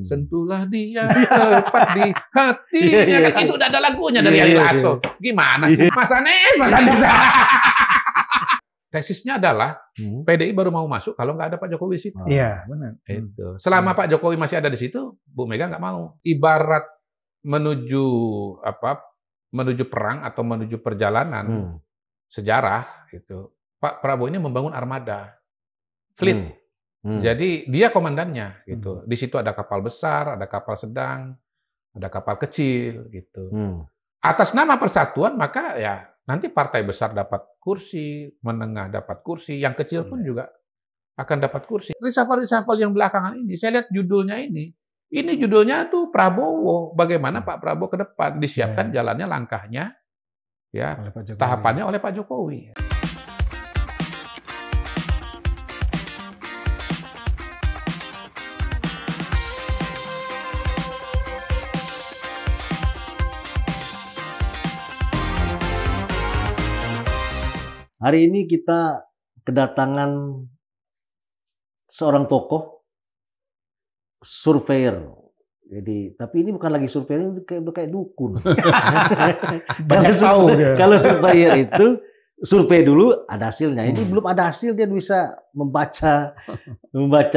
Sentuhlah dia tepat di hatinya. Kan itu udah ada lagunya dari Ari Lasso. Gimana sih? Mas Anies. Tesisnya adalah PDI baru mau masuk kalau nggak ada Pak Jokowi di situ. Iya, benar. Itu. Selama Pak Jokowi masih ada di situ, Bu Mega nggak mau. Ibarat menuju perang atau menuju perjalanan sejarah itu. Pak Prabowo ini membangun armada, fleet. Jadi dia komandannya gitu. Di situ ada kapal besar, ada kapal sedang, ada kapal kecil gitu. Atas nama persatuan maka ya nanti partai besar dapat kursi, menengah dapat kursi, yang kecil pun juga akan dapat kursi. Reshuffle yang belakangan ini, saya lihat judulnya ini judulnya tuh Prabowo. Bagaimana Pak Prabowo ke depan disiapkan jalannya, langkahnya, ya tahapannya oleh Pak Jokowi. Hari ini kita kedatangan seorang tokoh surveyor. Jadi, tapi ini bukan lagi surveyor, ini kayak dukun. Kalau surveyor itu survei dulu ada hasilnya. Ini belum ada hasil, dia bisa membaca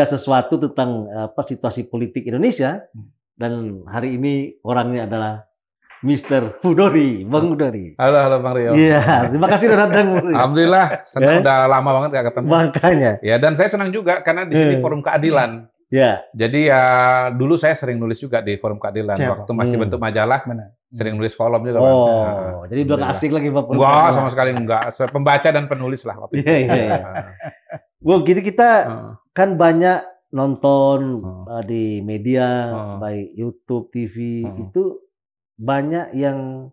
sesuatu tentang situasi politik Indonesia. Dan hari ini orangnya adalah Mr. Hudori, Bang Hudori. Halo Bang Rio. Iya, terima kasih udah datang. Alhamdulillah, senang udah lama banget gak ketemu. Makanya. Ya, dan saya senang juga karena di sini forum keadilan. Ya. Jadi ya dulu saya sering nulis juga di forum keadilan. Waktu masih bentuk majalah, sering nulis kolom juga. Oh, jadi udah gak asik lagi Pak? Enggak, sama sekali enggak. Pembaca dan penulis lah waktu itu. Iya. Wah, gini kita kan banyak nonton di media, baik YouTube, TV, itu banyak yang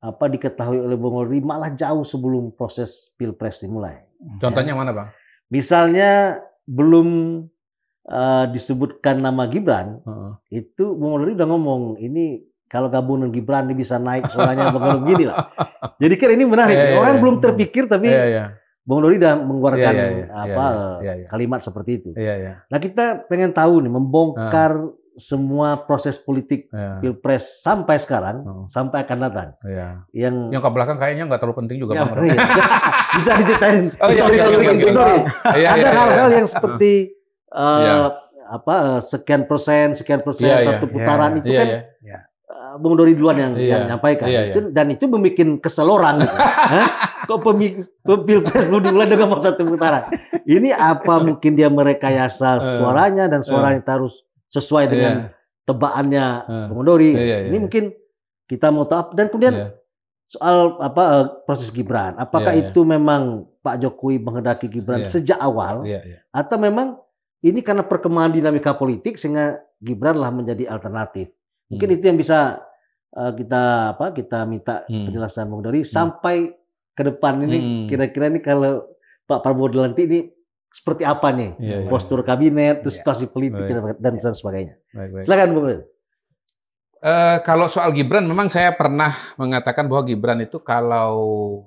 diketahui oleh Bang Hudori malah jauh sebelum proses Pilpres dimulai. Contohnya mana Bang? Misalnya belum disebutkan nama Gibran, itu Bang Hudori udah ngomong ini kalau gabung dengan Gibran ini bisa naik suaranya Bang begini lah. Jadi kan ini menarik. Orang belum terpikir tapi Bang Hudori udah mengeluarkan kalimat seperti itu. Nah kita pengen tahu nih membongkar semua proses politik Pilpres sampai sekarang, sampai akan datang. Yang ke belakang kayaknya nggak terlalu penting juga Bang. Bisa diceritain. Ada hal-hal yang seperti sekian persen satu putaran itu kan Bang Hudori duluan yang menyampaikan. Dan itu membuat kesel orang. Kok Pilpres belum dimulai dengan satu putaran? Ini apa mungkin dia merekayasa suaranya dan suaranya harus sesuai dengan tebakannya Bang Hudori. Ini mungkin kita mau tahu. Dan kemudian soal proses Gibran, apakah itu memang Pak Jokowi menghendaki Gibran sejak awal, atau memang ini karena perkembangan dinamika politik sehingga Gibran lah menjadi alternatif? Mungkin itu yang bisa kita minta penjelasan Bang Hudori sampai ke depan ini. Kira-kira ini kalau Pak Prabowo nanti ini seperti apa nih postur kabinet, situasi politik dan sebagainya. Silakan Bang Hudori. Kalau soal Gibran, memang saya pernah mengatakan bahwa Gibran itu kalau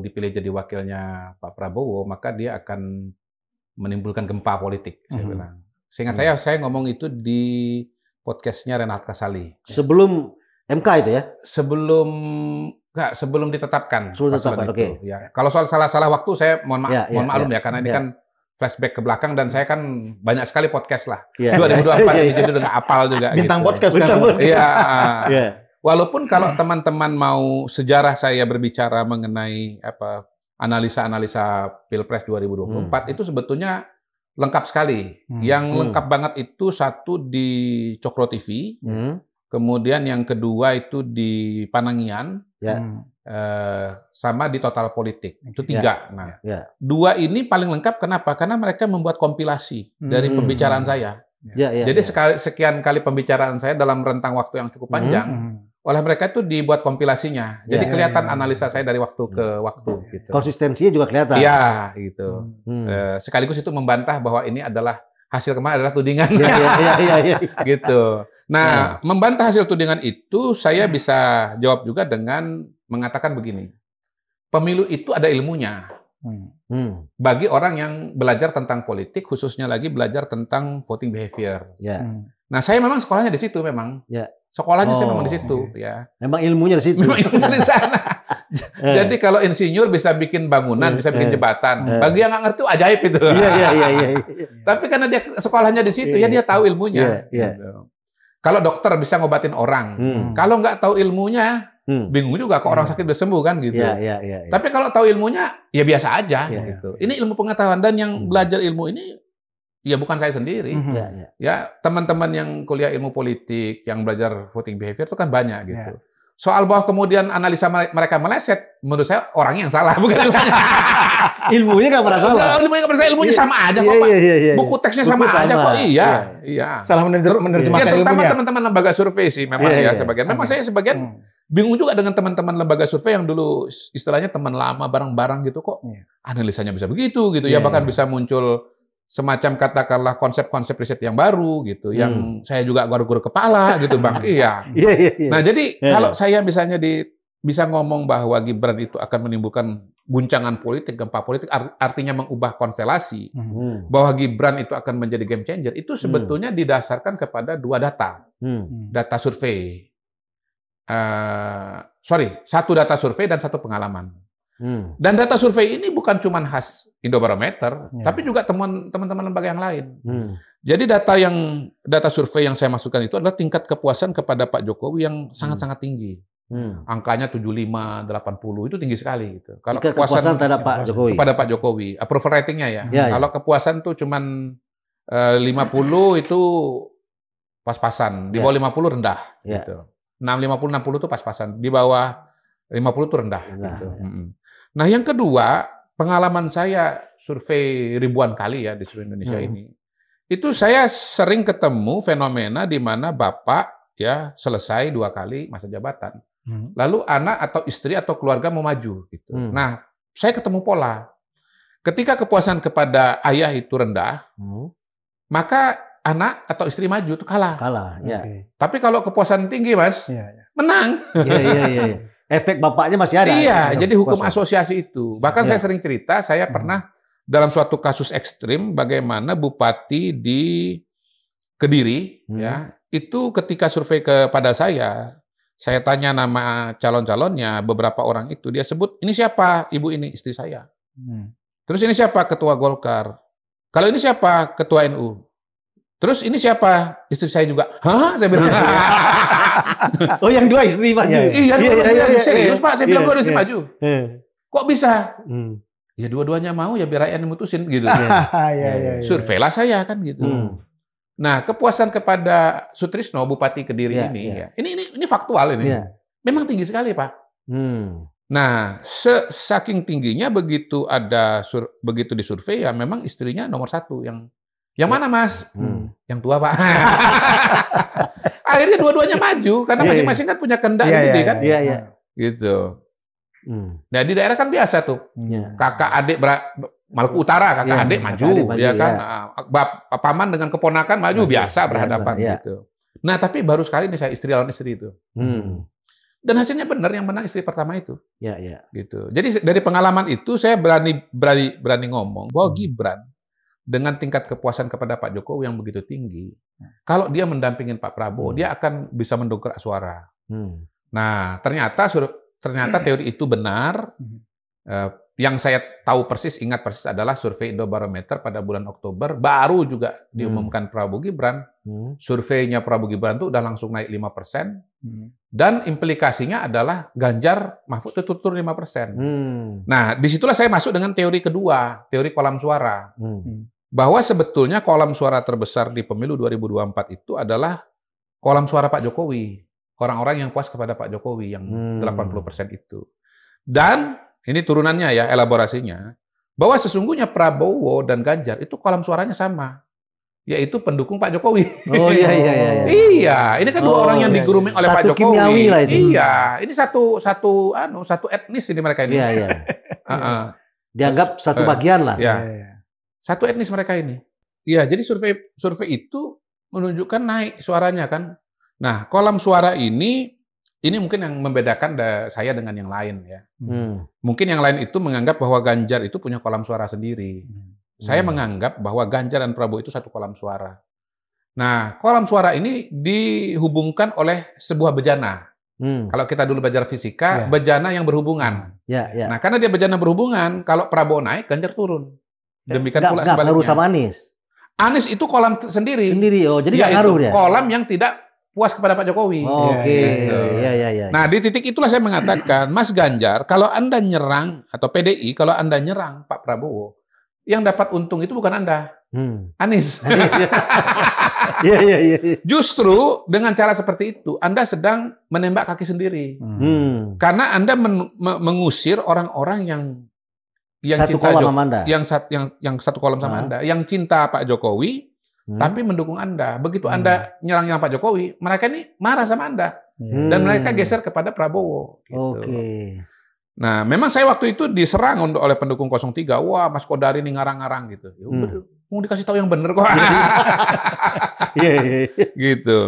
dipilih jadi wakilnya Pak Prabowo, maka dia akan menimbulkan gempa politik. Saya bilang. Seingat saya ngomong itu di podcastnya Renat Kasali. Sebelum MK itu ya? Sebelum ditetapkan. Oke. Ya. Kalau soal salah-salah waktu saya mohon maklum ya, karena ini kan flashback ke belakang dan saya kan banyak sekali podcast lah. 2024 ini jadi udah nggak apal juga. Bintang gitu. podcast kan. Iya. Walaupun kalau teman-teman mau sejarah saya berbicara mengenai analisa-analisa Pilpres 2024 itu sebetulnya lengkap sekali. Yang lengkap banget itu satu di Cokro TV. Kemudian yang kedua itu di Panangian, sama di Total Politik. Itu 3. Nah, 2 ini paling lengkap kenapa? Karena mereka membuat kompilasi dari pembicaraan saya. Jadi sekian kali pembicaraan saya dalam rentang waktu yang cukup panjang, oleh mereka itu dibuat kompilasinya. Jadi kelihatan analisa saya dari waktu ke waktu. Gitu. Konsistensinya juga kelihatan. Iya, gitu. Sekaligus itu membantah bahwa ini adalah hasil kemarin adalah tudingan. Gitu. Nah, membantah hasil tudingan itu saya bisa jawab juga dengan mengatakan begini. Pemilu itu ada ilmunya. bagi orang yang belajar tentang politik, khususnya lagi belajar tentang voting behavior. Nah, saya memang sekolahnya di situ memang. Sekolahnya saya memang di situ, ya. Memang ilmunya di situ. Memang ilmunya di sana. Jadi kalau insinyur bisa bikin bangunan, bisa bikin jembatan. Bagi yang nggak ngerti, ajaib itu. Iya. Tapi karena dia sekolahnya di situ, ya dia tahu ilmunya. Kalau dokter bisa ngobatin orang, kalau nggak tahu ilmunya, bingung juga kok orang sakit bisa sembuh kan gitu. Tapi kalau tahu ilmunya, ya biasa aja. Gitu. Ini ilmu pengetahuan, dan yang belajar ilmu ini ya bukan saya sendiri. Ya teman-teman yang kuliah ilmu politik, yang belajar voting behavior itu kan banyak gitu. Soal bahwa kemudian analisa mereka meleset, menurut saya orangnya yang salah, bukan ilmunya. Ilmunya nggak pernah salah. Ilmunya sama aja kok, Pak. Buku teksnya sama aja kok. Iya. Salah menerjemahkan ilmunya. Terutama teman-teman lembaga survei sih memang sebagian. Memang saya sebagian bingung juga dengan teman-teman lembaga survei yang dulu istilahnya teman lama bareng-bareng gitu, kok analisanya bisa begitu gitu ya, bahkan bisa muncul semacam katakanlah konsep-konsep riset yang baru gitu, yang saya juga gor-gor kepala gitu, Bang. Nah, jadi kalau saya misalnya bisa ngomong bahwa Gibran itu akan menimbulkan guncangan politik, gempa politik, artinya mengubah konstelasi, bahwa Gibran itu akan menjadi game changer, itu sebetulnya didasarkan kepada dua data. Data survei. Satu data survei dan satu pengalaman. Dan data survei ini bukan cuma khas Indobarometer, tapi juga teman-teman lembaga yang lain. Jadi data survei yang saya masukkan itu adalah tingkat kepuasan kepada Pak Jokowi yang sangat-sangat tinggi. Angkanya 75, 80 itu tinggi sekali gitu. Kalau kepuasan terhadap Pak Jokowi, kepada Pak Jokowi, approval ratingnya ya. Kalau kepuasan tuh cuman 50 itu pas-pasan, di bawah 50 rendah gitu. 50 60 itu pas-pasan, di bawah 50 itu rendah gitu. Nah, yang kedua, pengalaman saya survei ribuan kali ya di seluruh Indonesia ini. Itu saya sering ketemu fenomena di mana bapak ya selesai 2 kali masa jabatan. Lalu anak atau istri atau keluarga mau maju gitu. Nah, saya ketemu pola. Ketika kepuasan kepada ayah itu rendah, maka anak atau istri maju itu kalah. Tapi kalau kepuasan tinggi, Mas, menang. Efek bapaknya masih ada. Jadi hukum asosiasi itu. Bahkan saya sering cerita, saya pernah dalam suatu kasus ekstrim bagaimana bupati di Kediri ya, itu ketika survei kepada saya tanya nama calon-calonnya, beberapa orang itu dia sebut, ini siapa? Ibu ini istri saya. Terus ini siapa? Ketua Golkar. Kalau ini siapa? Ketua NU. Terus ini siapa? Istri saya juga. Hah? Saya bilang. Oh, yang 2 istri maju. Iya, serius Pak. Saya bilang 2 istri maju. Kok bisa? Ya dua-duanya mau, ya biar rakyat memutusin gitu. Surveilah saya kan gitu. Nah, kepuasan kepada Sutrisno, Bupati Kediri ini faktual ini. Memang tinggi sekali, Pak. Nah, saking tingginya begitu disurvei ya memang istrinya nomor 1 yang mana, Mas? Yang tua, Pak. Akhirnya dua-duanya maju karena masing-masing kan punya kehendak ini kan. Gitu. Nah, di daerah kan biasa tuh. Kakak adik Maluku Utara, kakak adik maju, ya kan. Paman dengan keponakan maju biasa berhadapan gitu. Nah, tapi baru sekali nih saya istri lawan istri itu. Dan hasilnya benar, yang menang istri pertama itu. Gitu. Jadi dari pengalaman itu saya berani ngomong bahwa Gibran dengan tingkat kepuasan kepada Pak Jokowi yang begitu tinggi, kalau dia mendampingin Pak Prabowo, dia akan bisa mendongkrak suara. Nah, ternyata teori itu benar. Yang saya tahu persis, ingat persis adalah survei Indobarometer pada bulan Oktober, baru juga diumumkan Prabowo Gibran. Surveinya Prabowo Gibran itu udah langsung naik 5%, dan implikasinya adalah Ganjar Mahfud itu turun 5%. Nah, disitulah saya masuk dengan teori kedua, teori kolam suara. Bahwa sebetulnya kolam suara terbesar di pemilu 2024 itu adalah kolam suara Pak Jokowi. Orang-orang yang puas kepada Pak Jokowi, yang 80% itu. Dan ini turunannya ya, elaborasinya, bahwa sesungguhnya Prabowo dan Ganjar itu kolam suaranya sama, yaitu pendukung Pak Jokowi. Iya, ini kan 2 orang yang di-grooming oleh Pak Jokowi. Iya, ini satu etnis ini mereka ini. Dianggap satu bagian lah. Satu etnis mereka ini. Iya, jadi survei itu menunjukkan naik suaranya kan. Nah, kolam suara ini ini mungkin yang membedakan saya dengan yang lain ya. Mungkin yang lain itu menganggap bahwa Ganjar itu punya kolam suara sendiri. Saya menganggap bahwa Ganjar dan Prabowo itu satu kolam suara. Nah, kolam suara ini dihubungkan oleh sebuah bejana. Kalau kita dulu belajar fisika, bejana yang berhubungan. Nah, karena dia bejana berhubungan, kalau Prabowo naik, Ganjar turun. Demikian pula sebaliknya. Nggak ngaruh sama Anies. Anies itu kolam sendiri. Oh, jadi nggak ngaruh dia. Kolam yang tidak puas kepada Pak Jokowi. Oke. Nah, di titik itulah saya mengatakan, Mas Ganjar, kalau Anda nyerang, atau PDI, kalau Anda nyerang Pak Prabowo, yang dapat untung itu bukan Anda, Anies. Justru dengan cara seperti itu, Anda sedang menembak kaki sendiri. Karena Anda mengusir orang-orang yang satu cinta kolam sama Anda. Yang satu kolam sama Anda, yang cinta Pak Jokowi, tapi mendukung Anda. Begitu Anda nyerang Pak Jokowi, mereka ini marah sama Anda. Dan mereka geser kepada Prabowo. Gitu. Nah, memang saya waktu itu diserang oleh pendukung 03. Wah, Mas Kodari ini ngarang-ngarang gitu. Mau dikasih tahu yang benar kok. Gitu.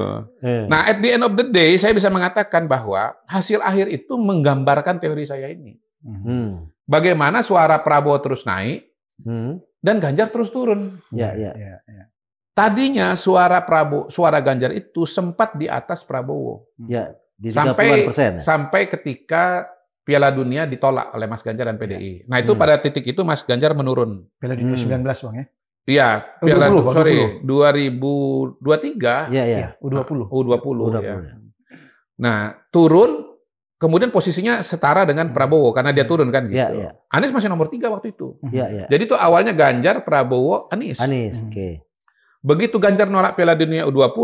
Nah, at the end of the day, saya bisa mengatakan bahwa hasil akhir itu menggambarkan teori saya ini. Bagaimana suara Prabowo terus naik, dan Ganjar terus turun. Tadinya suara Ganjar itu sempat di atas Prabowo. Di 30%. Sampai ketika Piala Dunia ditolak oleh Mas Ganjar dan PDI. Nah, itu pada titik itu Mas Ganjar menurun. Piala Dunia 19, Bang ya? Iya, Piala 2023. Iya, U20. Ya. Nah, turun, kemudian posisinya setara dengan Prabowo karena dia turun kan gitu. Anies masih nomor 3 waktu itu. Jadi itu awalnya Ganjar, Prabowo, Anies. Oke. Begitu Ganjar nolak Piala Dunia U20,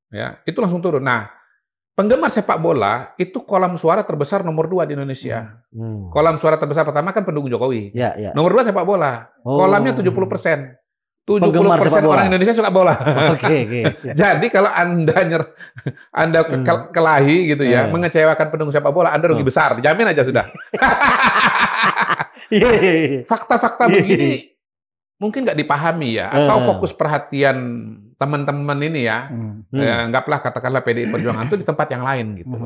ya, itu langsung turun. Nah, penggemar sepak bola itu kolam suara terbesar nomor 2 di Indonesia. Kolam suara terbesar pertama kan pendukung Jokowi. Nomor 2 sepak bola. Kolamnya 70%. 70% orang Indonesia suka bola. Jadi kalau Anda kelahi gitu ya, mengecewakan pendukung sepak bola, Anda rugi besar. Dijamin aja sudah. Fakta-fakta begini mungkin nggak dipahami ya, atau fokus perhatian teman-teman ini ya, anggaplah katakanlah PDI Perjuangan itu di tempat yang lain gitu.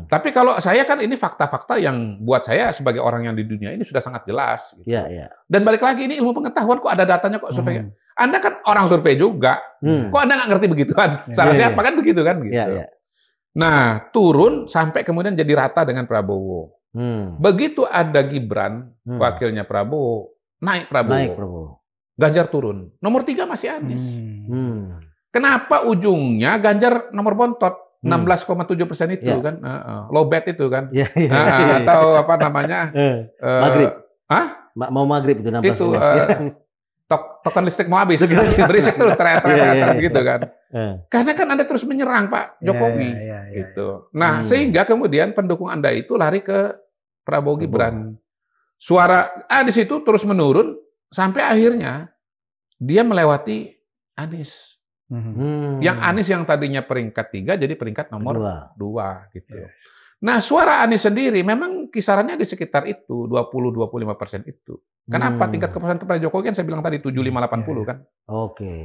Tapi kalau saya kan ini fakta-fakta yang buat saya sebagai orang yang di dunia ini sudah sangat jelas. Gitu. Dan balik lagi ini ilmu pengetahuan, kok ada datanya, kok survei. Anda kan orang survei juga, kok Anda nggak ngerti begituan? Salah siapa kan begitu kan? Gitu. Nah, turun sampai kemudian jadi rata dengan Prabowo. Begitu ada Gibran, wakilnya Prabowo, naik Prabowo. Ganjar turun. Nomor 3 masih Anies. Kenapa ujungnya Ganjar nomor bontot? 16,7% itu kan. Low bet itu kan. Atau apa namanya? Maghrib. Mau maghrib itu 16. Itu token listrik mau habis. Berisik terus ter gitu kan. Karena kan Anda terus menyerang Pak Jokowi. Gitu. Nah, sehingga kemudian pendukung Anda itu lari ke Prabowo Gibran. Suara di situ terus menurun. Sampai akhirnya dia melewati Anies. Yang Anies yang tadinya peringkat 3 jadi peringkat nomor 2 gitu. Nah, suara Anies sendiri memang kisarannya di sekitar itu, 20-25% itu. Kenapa? Tingkat kepuasan kepada Jokowi kan saya bilang tadi 75-80 kan. Oke.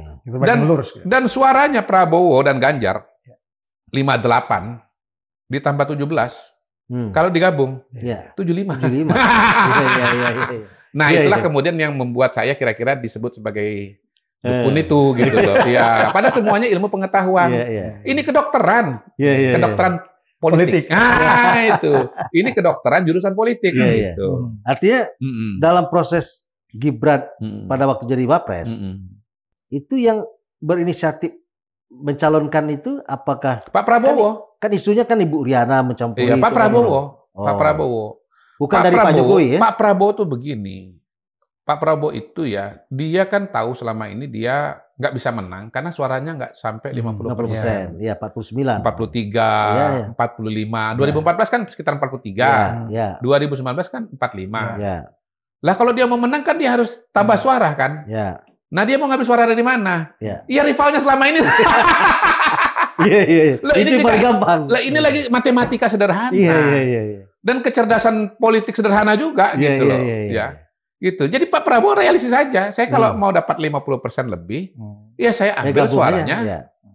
Dan suaranya Prabowo dan Ganjar 58 ditambah 17. Kalau digabung 75. Nah, itulah kemudian yang membuat saya kira-kira disebut sebagai dukun itu gitu loh. Ya, pada semuanya ilmu pengetahuan. Ini kedokteran. Kedokteran politik. Itu. Ini kedokteran jurusan politik gitu. Artinya dalam proses Gibran pada waktu jadi Wapres, itu yang berinisiatif mencalonkan itu apakah Pak Prabowo? Kan isunya kan Ibu Riana mencampuri. Iya, Pak Prabowo. Pak Prabowo. Bukan dari Pak Jokowi ya? Pak Prabowo tuh begini. Pak Prabowo itu ya, dia kan tahu selama ini dia nggak bisa menang karena suaranya nggak sampai 50%. Iya, 49. 43, 45. 2014 kan sekitar 43. 2019 kan 45. Lah kalau dia mau menang kan dia harus tambah suara kan? Nah, dia mau ngambil suara dari mana? Iya, rivalnya selama ini. Loh, ini paling gampang. Lah, ini lagi matematika sederhana. Dan kecerdasan politik sederhana juga gitu loh. Ya. Gitu. Jadi Pak Prabowo realistis saja. Saya kalau mau dapat 50% lebih, ya saya ambil suaranya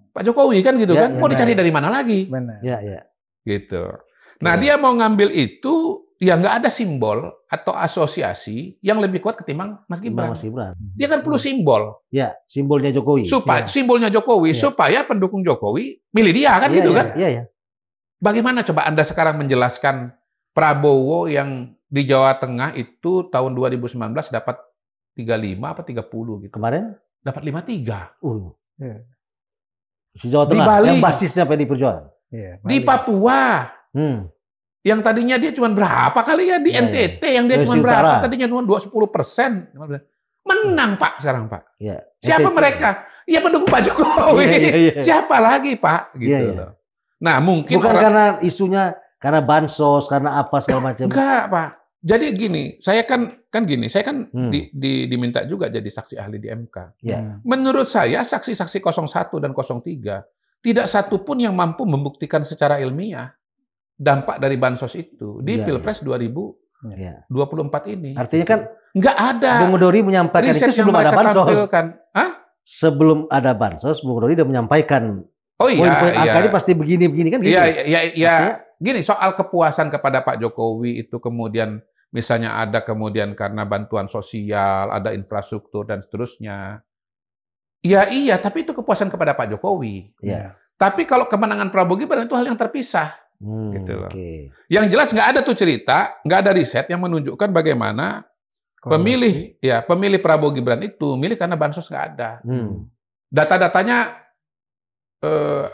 Pak Jokowi kan gitu kan. Mau dicari dari mana lagi? Benar. Gitu. Nah, dia mau ngambil itu, ya nggak ada simbol atau asosiasi yang lebih kuat ketimbang Mas Gibran. Dia kan perlu simbol. Ya, simbolnya Jokowi. Simbolnya Jokowi, supaya pendukung Jokowi milih dia kan gitu kan. Iya. Bagaimana coba Anda sekarang menjelaskan Prabowo yang di Jawa Tengah itu tahun 2019 dapat 35 apa 30 gitu. Kemarin? Dapat 53. Di Jawa Tengah, di Bali, yang basisnya PDI Perjuangan. Di Papua. Yang tadinya dia cuma berapa kali ya di NTT yang dia cuma berapa? Tadinya cuma 10%. Menang Pak sekarang Pak. Siapa mereka? Ya pendukung Pak Jokowi. Siapa lagi Pak? Gitu loh. Nah mungkin bukan karena isunya karena bansos, karena apa segala macam. Enggak Pak. Jadi gini, saya kan diminta juga jadi saksi ahli di MK. Menurut saya saksi-saksi 01 dan 03 tidak satu pun yang mampu membuktikan secara ilmiah dampak dari bansos itu di Pilpres 2024 ini. Artinya kan nggak ada. Bung Dori menyampaikan itu sebelum ada bansos. Sebelum ada bansos, Bung Dori sudah menyampaikan. Angka ini pasti begini-begini kan gitu. Iya. Gini, soal kepuasan kepada Pak Jokowi itu kemudian misalnya ada kemudian karena bantuan sosial, ada infrastruktur dan seterusnya. Iya, tapi itu kepuasan kepada Pak Jokowi. Tapi kalau kemenangan Prabowo Gibran itu hal yang terpisah. Gitu loh. Yang jelas nggak ada tuh cerita, nggak ada riset yang menunjukkan bagaimana pemilih Prabowo Gibran itu milih karena bansos nggak ada. Data-datanya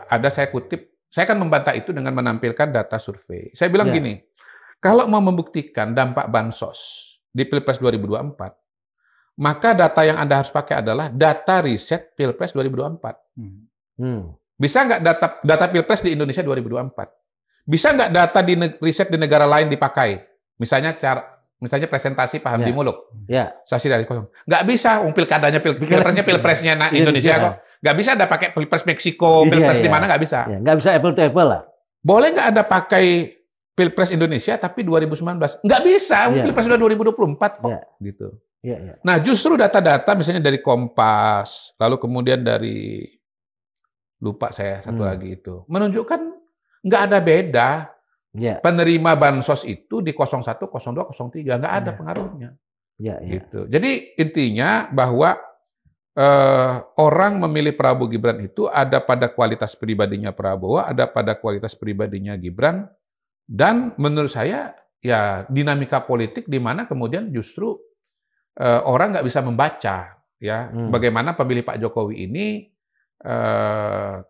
ada, saya kutip, saya akan membantah itu dengan menampilkan data survei. Saya bilang gini, kalau mau membuktikan dampak bansos di Pilpres 2024, maka data yang Anda harus pakai adalah data riset Pilpres 2024. Bisa nggak data Pilpres di Indonesia 2024? Bisa nggak data di riset di negara lain dipakai? Misalnya presentasi Pak Hamdi Muluk. Saksi dari kosong. Nggak bisa, pilpresnya Indonesia kok. Nggak bisa ada pakai Pilpres Meksiko, Pilpres di mana nggak bisa. Nggak bisa apple to apple lah. Boleh nggak ada pakai Pilpres Indonesia tapi 2019? Nggak bisa, Pilpres sudah 2024 kok. Gitu. Nah justru data-data misalnya dari Kompas, lalu kemudian dari, lupa saya satu lagi itu, menunjukkan nggak ada beda. Penerima bansos itu di 01, 02, 03 nggak ada pengaruhnya. Gitu. Jadi intinya bahwa orang memilih Prabowo Gibran itu ada pada kualitas pribadinya Prabowo, ada pada kualitas pribadinya Gibran, dan menurut saya ya dinamika politik di mana kemudian justru orang nggak bisa membaca bagaimana pemilih Pak Jokowi ini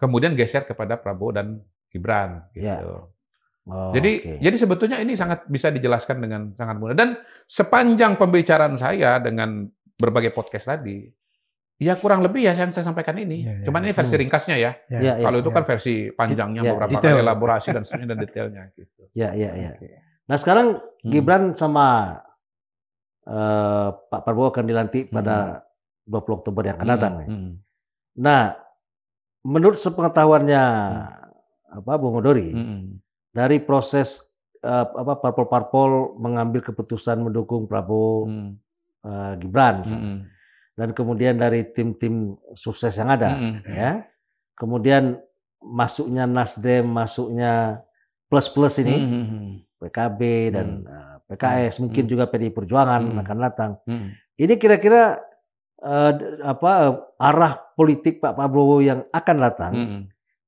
kemudian geser kepada Prabowo dan Gibran. Gitu. Jadi sebetulnya ini sangat bisa dijelaskan dengan sangat mudah. Dan sepanjang pembicaraan saya dengan berbagai podcast tadi, ya kurang lebih ya yang saya sampaikan ini. Cuman ini versi ringkasnya ya. Kalau itu kan versi panjangnya beberapa kali elaborasi dan seterusnya dan detailnya. Gitu. Nah sekarang Gibran sama Pak Prabowo akan dilantik pada 20 Oktober yang akan datang. Nah menurut sepengetahuannya Bung Dori, dari proses parpol-parpol mengambil keputusan mendukung Prabowo Gibran, dan kemudian dari tim-tim sukses yang ada, kemudian masuknya Nasdem, masuknya plus-plus ini, PKB dan PKS, mungkin juga PDI Perjuangan akan datang. Ini kira-kira arah politik Pak Prabowo yang akan datang,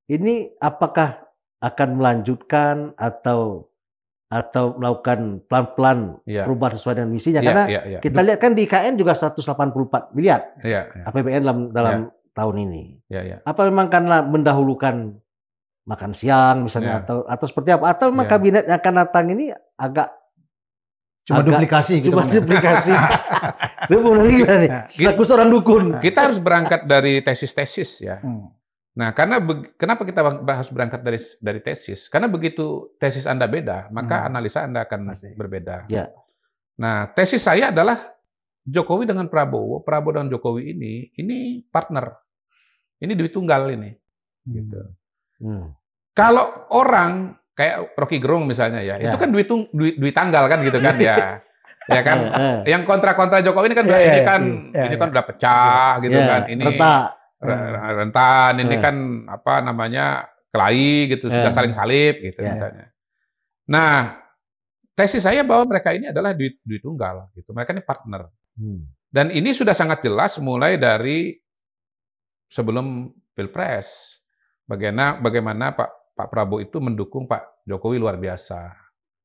ini apakah akan melanjutkan atau melakukan pelan-pelan perubahan sesuai dengan misinya? Karena kita lihat kan di IKN juga 184 miliar APBN dalam tahun ini. Apa memang karena mendahulukan makan siang misalnya atau seperti apa? Atau memang kabinet yang akan datang ini agak duplikasi gitu. Duplikasi. Aku seorang dukun. Kita harus berangkat dari tesis-tesis ya. Nah, kenapa kita harus berangkat dari tesis? Karena begitu tesis Anda beda, maka analisa Anda akan berbeda. Nah, tesis saya adalah Jokowi dengan Prabowo dengan Jokowi ini partner. Ini duit tunggal ini. Gitu. Kalau orang kayak Rocky Gerung misalnya itu kan duit tanggal kan gitu kan ya. Ya kan? Yang kontra Jokowi ini kan ini kan udah pecah gitu kan. Ini rentan ini kan kelahi gitu, sudah saling salib gitu misalnya. Nah, tesis saya bahwa mereka ini adalah duit tunggal, gitu. Mereka ini partner. Dan ini sudah sangat jelas mulai dari sebelum Pilpres. Bagaimana Pak Prabowo itu mendukung Pak Jokowi luar biasa,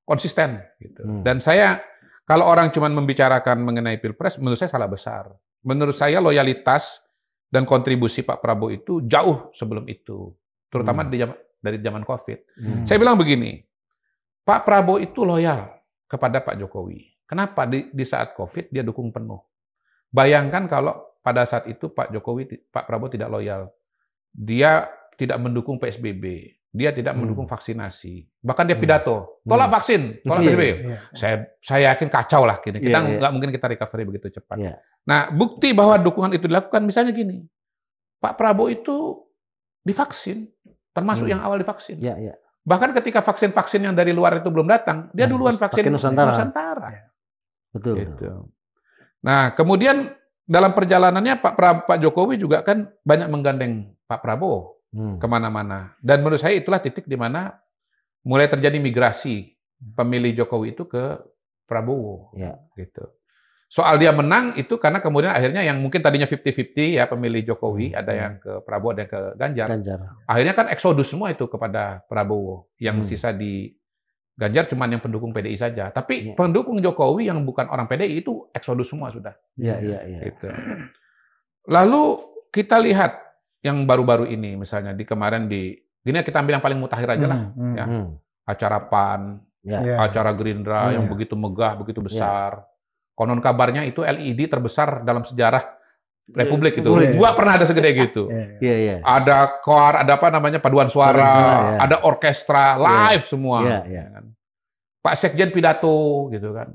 konsisten, gitu. Dan saya, kalau orang cuma membicarakan mengenai Pilpres, menurut saya salah besar. Menurut saya loyalitas dan kontribusi Pak Prabowo itu jauh sebelum itu, terutama dari zaman COVID. Saya bilang begini, Pak Prabowo itu loyal kepada Pak Jokowi. Kenapa? Di saat COVID dia dukung penuh. Bayangkan kalau pada saat itu Pak Prabowo tidak loyal. Dia tidak mendukung PSBB. Dia tidak mendukung vaksinasi. Bahkan dia pidato, tolak vaksin, tolak PSBB. Saya yakin kacau lah. Kita nggak mungkin kita recovery begitu cepat. Nah, bukti bahwa dukungan itu dilakukan, misalnya gini, Pak Prabowo itu divaksin, termasuk yang awal divaksin. Bahkan ketika vaksin-vaksin yang dari luar itu belum datang, dia duluan vaksin Nusantara. Betul. Gitu. Nah, kemudian dalam perjalanannya Pak Jokowi juga kan banyak menggandeng Pak Prabowo kemana-mana. Dan menurut saya itulah titik di mana mulai terjadi migrasi pemilih Jokowi itu ke Prabowo. Gitu. Soal dia menang itu karena kemudian akhirnya yang mungkin tadinya 50-50 ya pemilih Jokowi, ada yang ke Prabowo, ada yang ke Ganjar. Akhirnya kan eksodus semua itu kepada Prabowo. Yang sisa di Ganjar cuma yang pendukung PDI saja. Tapi pendukung Jokowi yang bukan orang PDI itu eksodus semua sudah. Gitu. Lalu kita lihat yang baru-baru ini, misalnya kemarin gini kita ambil yang paling mutakhir aja lah. Acara PAN, acara Gerindra yang begitu megah, begitu besar. Konon kabarnya itu LED terbesar dalam sejarah Republik itu. Gua pernah ada segede gitu. Ada koar, ada apa namanya paduan suara, ada orkestra live semua. Pak Sekjen pidato gitu kan.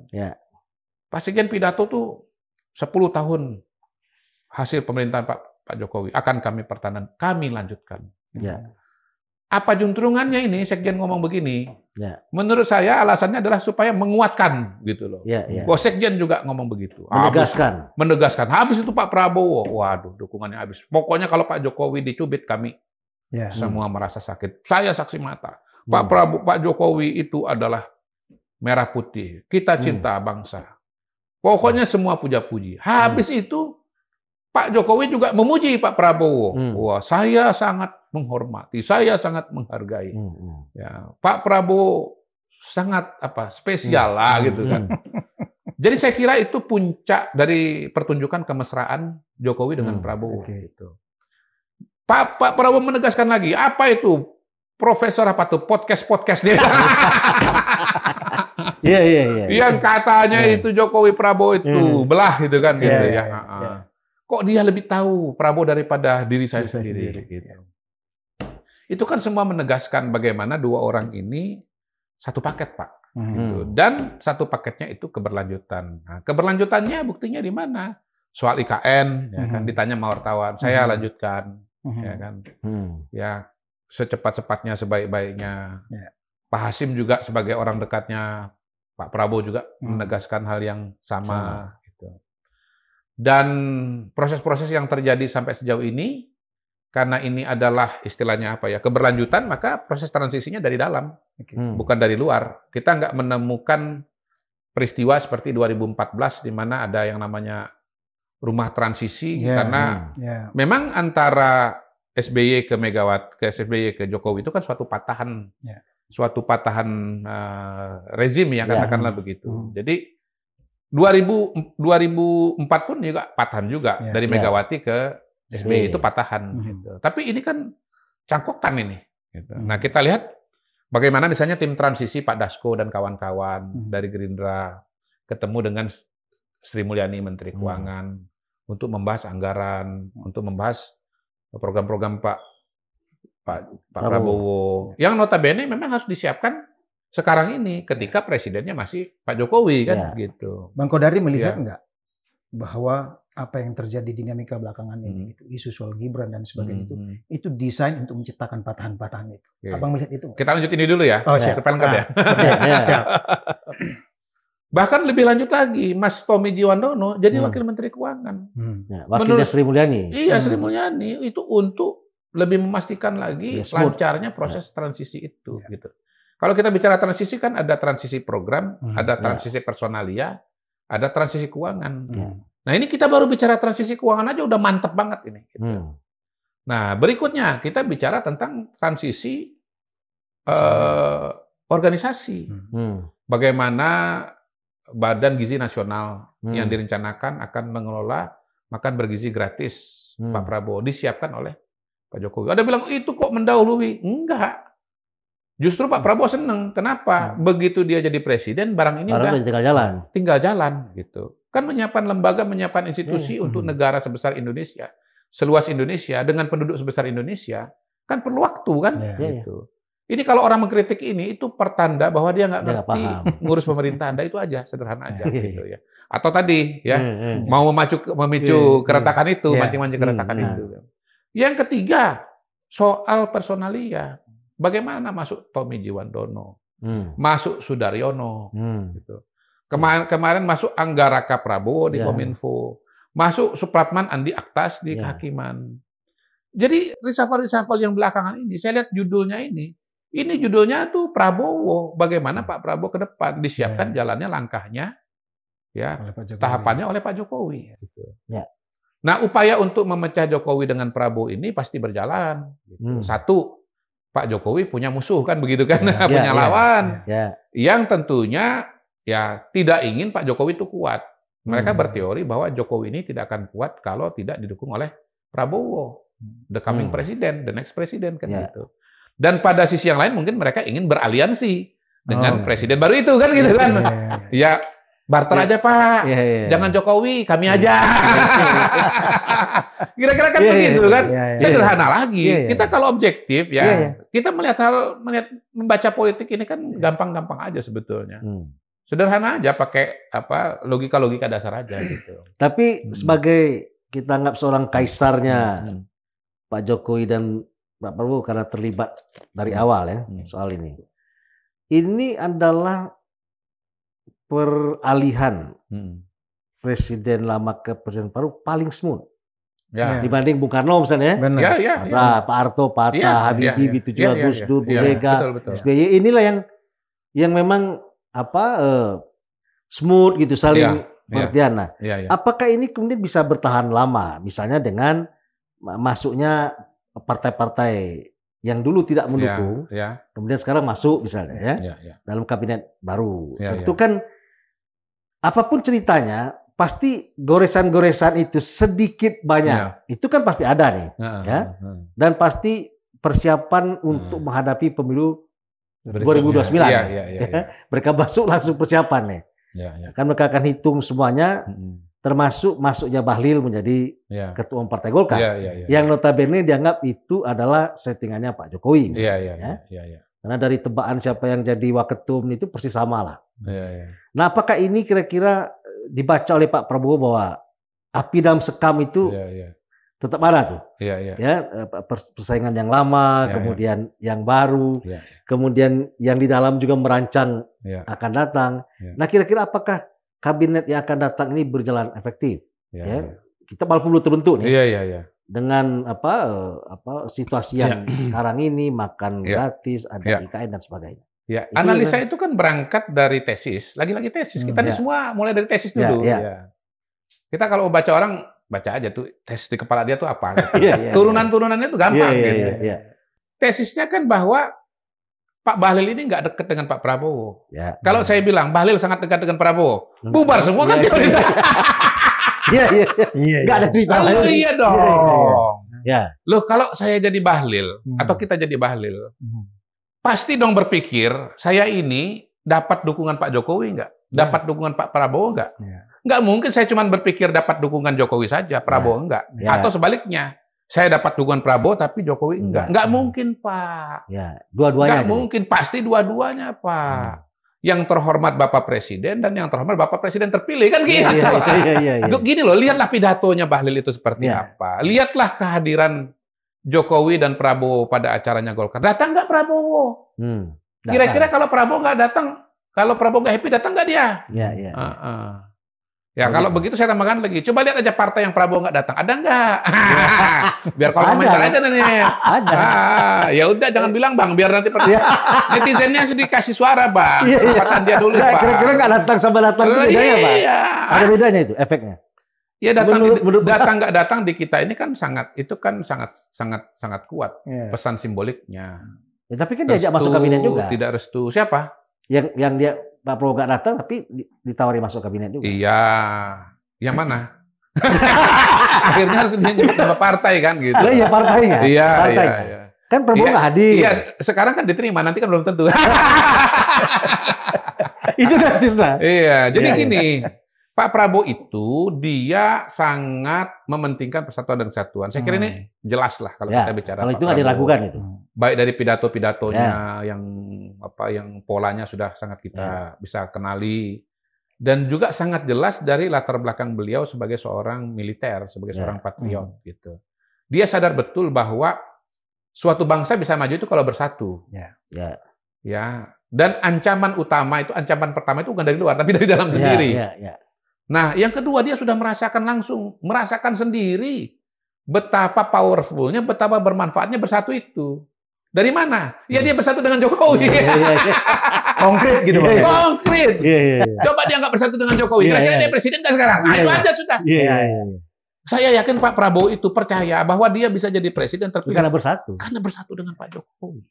Pak Sekjen pidato tuh 10 tahun hasil pemerintahan Pak Jokowi akan kami pertahankan, kami lanjutkan. Apa juntrungannya ini Sekjen ngomong begini? Menurut saya alasannya adalah supaya menguatkan gitu loh. Bahwa Sekjen juga ngomong begitu. Menegaskan. Habis itu Pak Prabowo, waduh dukungannya habis. Pokoknya kalau Pak Jokowi dicubit kami semua merasa sakit. Saya saksi mata. Pak Jokowi itu adalah merah putih. Kita cinta bangsa. Pokoknya semua puja-puji. Habis itu Pak Jokowi juga memuji Pak Prabowo. Wah, saya sangat menghormati, saya sangat menghargai. Pak Prabowo sangat spesial lah gitu kan. Jadi saya kira itu puncak dari pertunjukan kemesraan Jokowi dengan Prabowo. Gitu. Pak Prabowo menegaskan lagi, apa itu profesor apa tuh podcast dia. Yang katanya itu Jokowi Prabowo itu belah gitu kan gitu ya. Kok dia lebih tahu Prabowo daripada diri saya sendiri gitu. Itu kan semua menegaskan bagaimana dua orang ini satu paket, Pak. Gitu. Dan satu paketnya itu keberlanjutan. Nah, keberlanjutannya buktinya di mana? Soal IKN, ya kan ditanya sama wartawan, saya lanjutkan, ya kan. Ya secepat-cepatnya, sebaik-baiknya. Pak Hasim juga sebagai orang dekatnya Pak Prabowo juga menegaskan hal yang sama. Gitu. Dan proses-proses yang terjadi sampai sejauh ini, karena ini adalah istilahnya keberlanjutan, maka proses transisinya dari dalam, bukan dari luar. Kita nggak menemukan peristiwa seperti 2014 di mana ada yang namanya rumah transisi, karena memang antara SBY ke Megawati, ke SBY ke Jokowi itu kan suatu patahan, rezim ya katakanlah begitu. Jadi 2004 pun juga patahan juga dari Megawati ke SBY itu patahan. Gitu. Tapi ini kan cangkokan ini. Gitu. Nah kita lihat bagaimana misalnya tim transisi Pak Dasko dan kawan-kawan dari Gerindra ketemu dengan Sri Mulyani Menteri Keuangan untuk membahas anggaran, untuk membahas program-program Pak Prabowo. Yang notabene memang harus disiapkan sekarang ini ketika presidennya masih Pak Jokowi kan gitu. Bang Kodari melihat nggak bahwa apa yang terjadi dinamika belakangan ini, isu soal Gibran dan sebagainya itu desain untuk menciptakan patahan-patahan itu. Abang melihat itu? Kita lanjut ini dulu ya, supaya lengkap ya. Siap. Bahkan lebih lanjut lagi, Mas Tommy Jiwandono jadi Wakil Menteri Keuangan. Wakilnya Sri Mulyani. Iya, Sri Mulyani itu untuk lebih memastikan lagi lancarnya proses transisi itu. Gitu. Kalau kita bicara transisi kan ada transisi program, ada transisi personalia, ada transisi keuangan. Nah ini kita baru bicara transisi keuangan aja udah mantep banget ini. Gitu. Nah berikutnya kita bicara tentang transisi organisasi. Bagaimana Badan Gizi Nasional yang direncanakan akan mengelola makan bergizi gratis Pak Prabowo disiapkan oleh Pak Jokowi. Ada bilang itu kok mendahului? Enggak. Justru Pak Prabowo seneng. Kenapa? Begitu dia jadi presiden, barang ini udah tinggal jalan gitu. Kan menyiapkan lembaga, menyiapkan institusi untuk negara sebesar Indonesia, seluas Indonesia dengan penduduk sebesar Indonesia, kan perlu waktu kan? Gitu. Ini kalau orang mengkritik ini itu pertanda bahwa dia nggak ngerti ngurus pemerintahan. Itu aja, sederhana aja gitu ya. Atau tadi ya mau memicu keretakan itu, mancing-mancing keretakan itu. Yang ketiga soal personalia. Bagaimana masuk Tommy Jiwandono, masuk Sudaryono, gitu. Kemarin masuk Anggaraka Prabowo di Kominfo, masuk Supratman Andi Aktas di Kehakiman. Jadi reshuffle yang belakangan ini, saya lihat judulnya ini judulnya tuh Prabowo. Bagaimana Pak Prabowo ke depan disiapkan jalannya, langkahnya, ya tahapannya oleh Pak Jokowi. Gitu. Nah, upaya untuk memecah Jokowi dengan Prabowo ini pasti berjalan. Gitu. Satu, Pak Jokowi punya musuh kan begitu kan, punya lawan yang tentunya ya tidak ingin Pak Jokowi itu kuat. Mereka berteori bahwa Jokowi ini tidak akan kuat kalau tidak didukung oleh Prabowo, the coming president, the next president kan gitu. Dan pada sisi yang lain mungkin mereka ingin beraliansi dengan presiden baru itu kan gitu kan. Ya barter aja Pak, jangan Jokowi, kami aja. Kira-kira kan begitu kan. Sederhana lagi. Kita kalau objektif kita membaca politik ini kan gampang-gampang aja sebetulnya. Sederhana aja, pakai logika-logika dasar aja gitu. Tapi sebagai kita anggap seorang kaisarnya Pak Jokowi dan Pak Prabowo karena terlibat dari awal ya soal ini. Ini adalah peralihan presiden lama ke presiden baru paling smooth dibanding Bung Karno misalnya. Pak Harto, Pak Hatta, Habibie, gitu juga Gus Dur, Bu Mega, SBY. Inilah yang memang smooth gitu, saling pengertian. Nah, apakah ini kemudian bisa bertahan lama? Misalnya dengan masuknya partai-partai yang dulu tidak mendukung, kemudian sekarang masuk misalnya dalam kabinet baru. Itu kan apapun ceritanya, pasti goresan-goresan itu sedikit banyak. Itu kan pasti ada nih, dan pasti persiapan untuk menghadapi pemilu 2029. Mereka masuk langsung persiapan nih. Kan mereka akan hitung semuanya, termasuk masuknya Bahlil menjadi ketua umum Partai Golkar, yang notabene dianggap itu adalah settingannya Pak Jokowi. Karena dari tebakan siapa yang jadi waketum itu persis sama lah. Nah, apakah ini kira-kira dibaca oleh Pak Prabowo bahwa api dalam sekam itu tetap ada tuh? Persaingan yang lama, kemudian yang baru, kemudian yang di dalam juga merancang akan datang. Nah, kira-kira apakah kabinet yang akan datang ini berjalan efektif? Kita malah perlu terbentuk nih. Dengan situasi yang sekarang ini, makan gratis, ada IKN dan sebagainya. Analisa itu kan berangkat dari tesis, lagi-lagi tesis. Kita ini semua mulai dari tesis dulu. Kita kalau baca orang, baca aja tuh tesis di kepala dia tuh apa. Turunan-turunannya itu gampang. Tesisnya kan bahwa Pak Bahlil ini nggak dekat dengan Pak Prabowo. Kalau saya bilang Bahlil sangat dekat dengan Prabowo, bubar semua kan. Nggak ada cerita lain. Iya dong. Loh, kalau saya jadi Bahlil atau kita jadi Bahlil, pasti dong berpikir saya ini dapat dukungan Pak Jokowi nggak? Dapat dukungan Pak Prabowo nggak? Nggak mungkin saya cuma berpikir dapat dukungan Jokowi saja, Prabowo enggak. Atau sebaliknya, saya dapat dukungan Prabowo tapi Jokowi enggak. Nggak mungkin, Pak. Dua-duanya. Nggak mungkin, pasti dua-duanya, Pak. Yang terhormat Bapak Presiden dan yang terhormat Bapak Presiden terpilih kan gitu. Gini loh, lihatlah pidatonya Bahlil itu seperti apa. Lihatlah kehadiran Jokowi dan Prabowo pada acaranya Golkar. Datang nggak Prabowo? Kira-kira kalau Prabowo nggak datang, kalau Prabowo nggak happy, datang nggak dia? Ya kalau begitu saya tambahkan lagi. Coba lihat aja partai yang Prabowo nggak datang. Ada nggak? Biar kalau komentar aja nih. Ada. Ya udah jangan bilang Bang. Biar nanti netizennya sudah dikasih suara Bang. Kesempatan dia dulu Pak. Kira-kira nggak datang sama datang itu bedanya Pak? Ada bedanya itu efeknya. Ya datang nggak datang di kita ini kan sangat sangat kuat pesan simboliknya. Ya, tapi kan diajak masuk kabinet juga. Tidak restu siapa? Yang dia Pak Prabowo nggak datang tapi ditawari masuk kabinet juga. Iya, yang mana? Akhirnya harus dia nyebut nama partai kan gitu. Iya partainya. Iya. Kan Prabowo nggak hadir. Iya, sekarang kan diterima, nanti kan belum tentu. Itu kan susah. Iya, jadi gini, Pak Prabowo itu dia sangat mementingkan persatuan dan kesatuan. Saya kira ini jelas lah kalau kita bicara. Kalau itu nggak diragukan itu. Baik dari pidato-pidatonya yang polanya sudah sangat kita bisa kenali, dan juga sangat jelas dari latar belakang beliau sebagai seorang militer, sebagai seorang patriot gitu. Dia sadar betul bahwa suatu bangsa bisa maju itu kalau bersatu. Ya. Dan ancaman pertama itu bukan dari luar, tapi dari dalam sendiri. Nah, yang kedua dia sudah merasakan sendiri betapa powerfulnya, betapa bermanfaatnya bersatu itu. Dari mana? Ya dia bersatu dengan Jokowi. Konkret gitu. Konkret. Coba dia nggak bersatu dengan Jokowi. Kira-kira dia presiden nggak sekarang? Itu aja sudah. Saya yakin Pak Prabowo itu percaya bahwa dia bisa jadi presiden terpilih karena bersatu. Karena bersatu dengan Pak Jokowi.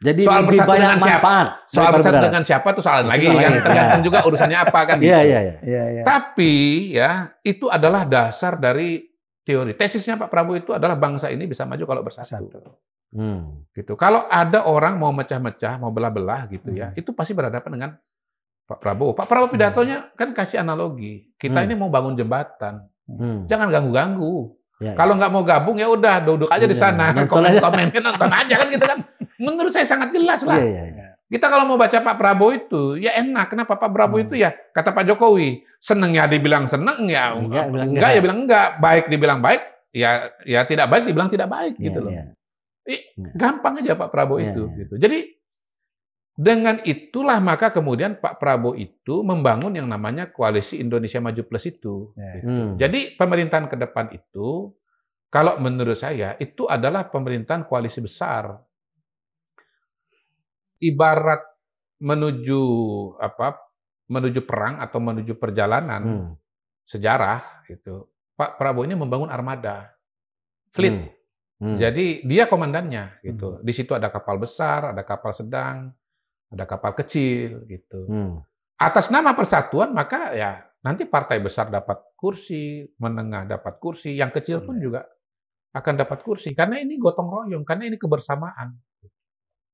Jadi soal bersatu dengan siapa? Soal bersatu dengan siapa itu soal lagi kan, tergantung juga urusannya apa kan. Tapi ya itu adalah dasar dari teori. Tesisnya Pak Prabowo itu adalah bangsa ini bisa maju kalau bersatu. Gitu. Kalau ada orang mau mecah-mecah, mau belah-belah gitu ya, itu pasti berhadapan dengan Pak Prabowo. Pak Prabowo pidatonya kan kasih analogi. Kita ini mau bangun jembatan, jangan ganggu-ganggu. Kalau nggak mau gabung ya udah duduk aja di sana, komen-komennya nonton aja kan gitu kan. Menurut saya sangat jelas lah. Kita kalau mau baca Pak Prabowo itu ya enak. Kenapa Pak Prabowo itu ya kata Pak Jokowi seneng ya dibilang seneng ya enggak ya bilang enggak, baik dibilang baik ya tidak baik dibilang tidak baik gitu loh. Gampang aja Pak Prabowo itu gitu. Jadi dengan itulah maka kemudian Pak Prabowo itu membangun yang namanya Koalisi Indonesia Maju Plus itu. Gitu. Jadi pemerintahan ke depan itu kalau menurut saya itu adalah pemerintahan koalisi besar. Ibarat menuju perang atau menuju perjalanan sejarah itu. Pak Prabowo ini membangun armada. Fleet. Jadi dia komandannya gitu. Di situ ada kapal besar, ada kapal sedang, ada kapal kecil gitu. Atas nama persatuan maka ya nanti partai besar dapat kursi, menengah dapat kursi, yang kecil pun juga akan dapat kursi karena ini gotong royong, karena ini kebersamaan.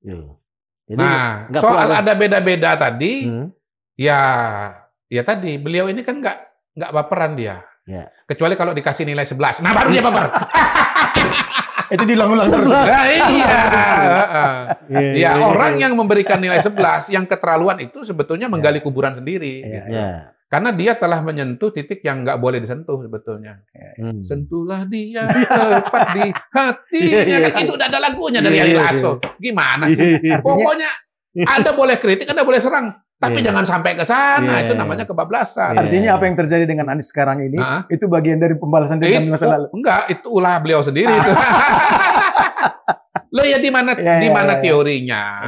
Jadi, nah, soal ada beda-beda tadi, ya tadi beliau ini kan nggak baperan dia. Kecuali kalau dikasih nilai 11. Nah, baru dia baper. Itu diulang-ulang terus. Nah, iya. Orang yang memberikan nilai 11, yang keterlaluan itu sebetulnya menggali kuburan sendiri. Gitu. Karena dia telah menyentuh titik yang nggak boleh disentuh sebetulnya. Sentuhlah dia tepat di hatinya. Kan itu udah ada lagunya dari Ari Lasso. Gimana sih? Pokoknya Anda boleh kritik, Anda boleh serang. Tapi jangan sampai ke sana, itu namanya kebablasan. Artinya apa yang terjadi dengan Anies sekarang ini, itu bagian dari pembalasan dendam di masa lalu? Enggak, itu ulah beliau sendiri. Itu. Loh ya di mana teorinya?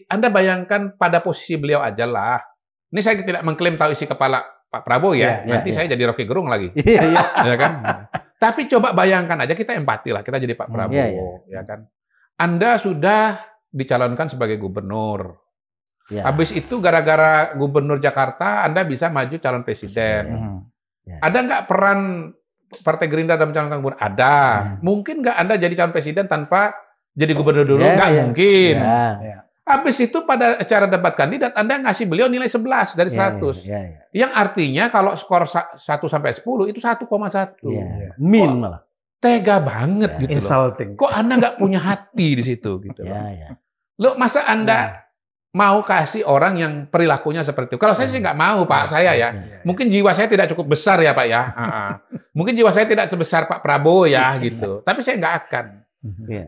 Anda bayangkan pada posisi beliau aja lah. Ini saya tidak mengklaim tahu isi kepala Pak Prabowo ya. Nanti saya jadi Rocky Gerung lagi. Ya kan? Tapi coba bayangkan aja, kita empati lah, kita jadi Pak Prabowo, ya kan? Anda sudah dicalonkan sebagai gubernur. Habis itu gara-gara gubernur Jakarta Anda bisa maju calon presiden. Ada nggak peran Partai Gerindra dalam mencalonkan gubernur? Ada. Mungkin nggak Anda jadi calon presiden tanpa jadi gubernur dulu? Nggak mungkin. Habis itu pada acara debat kandidat Anda ngasih beliau nilai 11 dari 100. Yang artinya kalau skor 1 sampai 10 itu 1,1. Min malah. Tega banget gitu Insulting. loh. Kok Anda nggak punya hati di situ gitu loh. Loh, masa Anda mau kasih orang yang perilakunya seperti itu? Kalau saya sih nggak mau, Pak. Saya ya. Mungkin jiwa saya tidak cukup besar ya, Pak ya. Mungkin jiwa saya tidak sebesar Pak Prabowo ya gitu. Tapi saya nggak akan.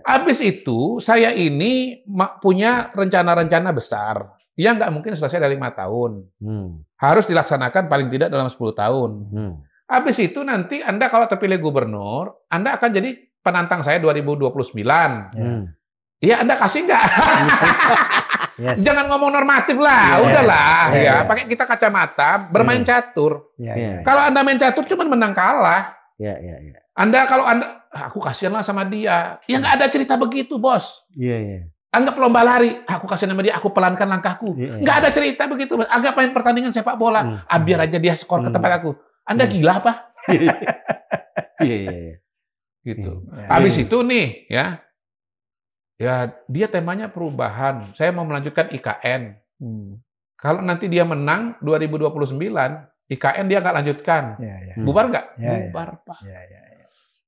Habis itu saya ini punya rencana-rencana besar yang nggak mungkin selesai dalam 5 tahun. Harus dilaksanakan paling tidak dalam 10 tahun. Habis itu nanti Anda kalau terpilih gubernur, Anda akan jadi penantang saya 2029. Iya, Anda kasih nggak? Yes. Jangan ngomong normatif lah, udahlah ya. Pakai kita kacamata, bermain catur. Kalau Anda main catur cuma menang kalah. Anda kalau Anda, aku kasihan lah sama dia. Ya nggak ada cerita begitu, bos. Anggap lomba lari, aku kasihan sama dia, aku pelankan langkahku. Nggak ada cerita begitu. Anggap main pertandingan sepak bola, biar aja dia skor ke tempat aku. Anda gila apa? Gitu. Habis itu nih, ya dia temanya perubahan. Saya mau melanjutkan IKN. Kalau nanti dia menang 2029, IKN dia nggak lanjutkan. Bubar nggak? Bubar, Pak.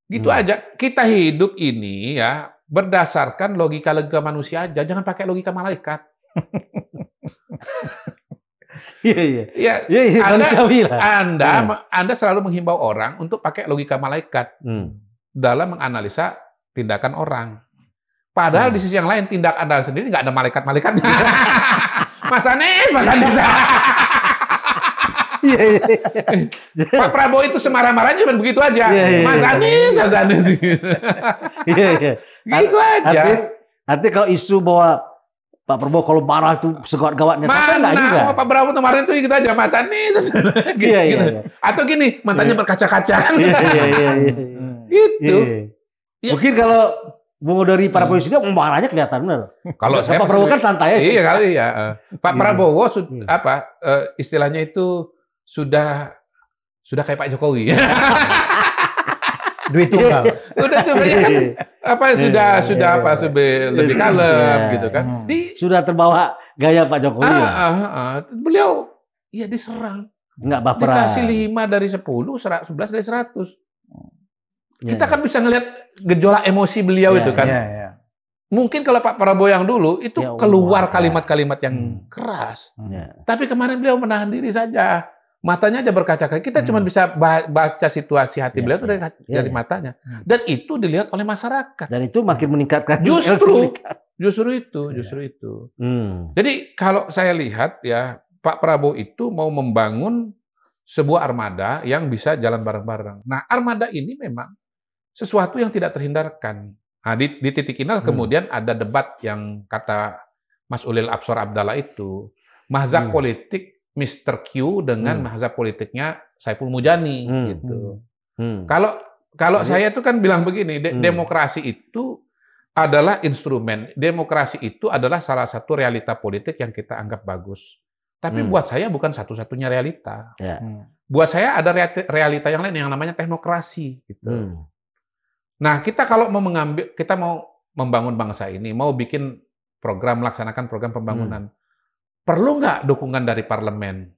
Gitu aja. Kita hidup ini ya berdasarkan logika manusia aja. Jangan pakai logika malaikat. Anda selalu menghimbau orang untuk pakai logika malaikat dalam menganalisa tindakan orang. Padahal di sisi yang lain, tindak Anda sendiri nggak ada malaikat-malaikatnya. Mas Anies. Pak Prabowo itu semarah-marahnya cuma begitu aja. Mas Anies. Gitu aja. Artinya kalau isu bahwa Pak Prabowo kalau marah itu segawat-gawatnya. Mana? Pak Prabowo kemarin tuh gitu aja, Mas Anies. Gitu. Atau gini, matanya berkaca-kaca. Gitu. Mungkin kalau dari para polisi dia marahnya kelihatan benar. Kalau saya Pak Prabowo kan santai. Iya kali ya. Pak Prabowo istilahnya itu sudah kayak Pak Jokowi. Duit tunggal. Sudah lebih kalem gitu kan. Sudah terbawa gaya Pak Jokowi. Beliau ya diserang. Enggak baperan. Dikasih 5 dari 10, 11 dari 100. Kita kan bisa ngelihat gejolak emosi beliau itu kan. Mungkin kalau Pak Prabowo yang dulu itu keluar kalimat-kalimat yang keras. Tapi kemarin beliau menahan diri saja. Matanya aja berkaca-kaca. Kita cuma bisa baca situasi hati beliau itu dari matanya. Dan itu dilihat oleh masyarakat. Dan itu makin meningkatkan. Justru itu. Jadi kalau saya lihat ya, Pak Prabowo itu mau membangun sebuah armada yang bisa jalan bareng-bareng. Nah, armada ini memang sesuatu yang tidak terhindarkan. Nah, di titik ini kemudian ada debat yang kata Mas Ulil Absor Abdallah itu, mazhab politik Mr. Q dengan mazhab politiknya Saiful Mujani gitu. Kalau saya itu kan bilang begini, demokrasi itu adalah instrumen. Demokrasi itu adalah salah satu realita politik yang kita anggap bagus. Tapi buat saya bukan satu-satunya realita. Buat saya ada realita yang lain yang namanya teknokrasi gitu. Nah, kita kalau kita mau membangun bangsa ini, mau bikin program, melaksanakan program pembangunan, perlu nggak dukungan dari parlemen?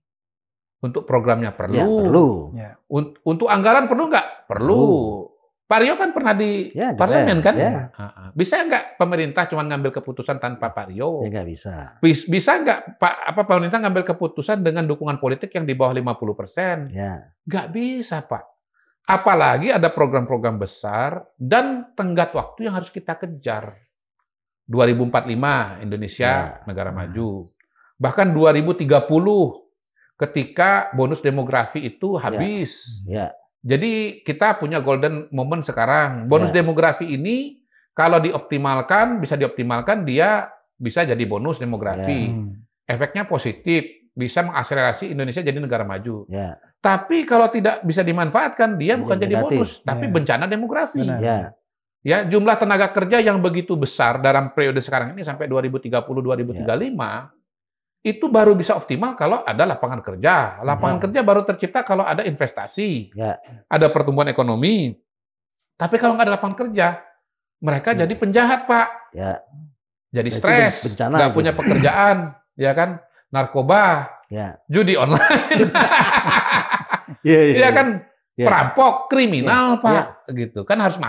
Untuk programnya perlu. Ya, perlu. Untuk anggaran perlu nggak? Perlu. Pak Rio kan pernah di parlemen kan? Bisa nggak pemerintah cuma ngambil keputusan tanpa Pak Rio? Nggak bisa. Bisa nggak pemerintah ngambil keputusan dengan dukungan politik yang di bawah 50%? Nggak bisa, Pak. Apalagi ada program-program besar dan tenggat waktu yang harus kita kejar. 2045 Indonesia negara maju. Bahkan 2030 ketika bonus demografi itu habis. Jadi kita punya golden moment sekarang. Bonus demografi ini kalau dioptimalkan, bisa dioptimalkan, dia bisa jadi bonus demografi. Efeknya positif, bisa mengakselerasi Indonesia jadi negara maju. Tapi kalau tidak bisa dimanfaatkan, dia bukan jadi bonus, tapi bencana demografi. Ya, jumlah tenaga kerja yang begitu besar dalam periode sekarang ini sampai 2030-2035, itu baru bisa optimal kalau ada lapangan kerja. Lapangan kerja baru tercipta kalau ada investasi, ada pertumbuhan ekonomi. Tapi kalau nggak ada lapangan kerja, mereka jadi penjahat, Pak. Jadi stres, nggak punya pekerjaan, ya kan? Narkoba, judi online, kan? Perampok, kriminal, Pak, gitu. Kan harus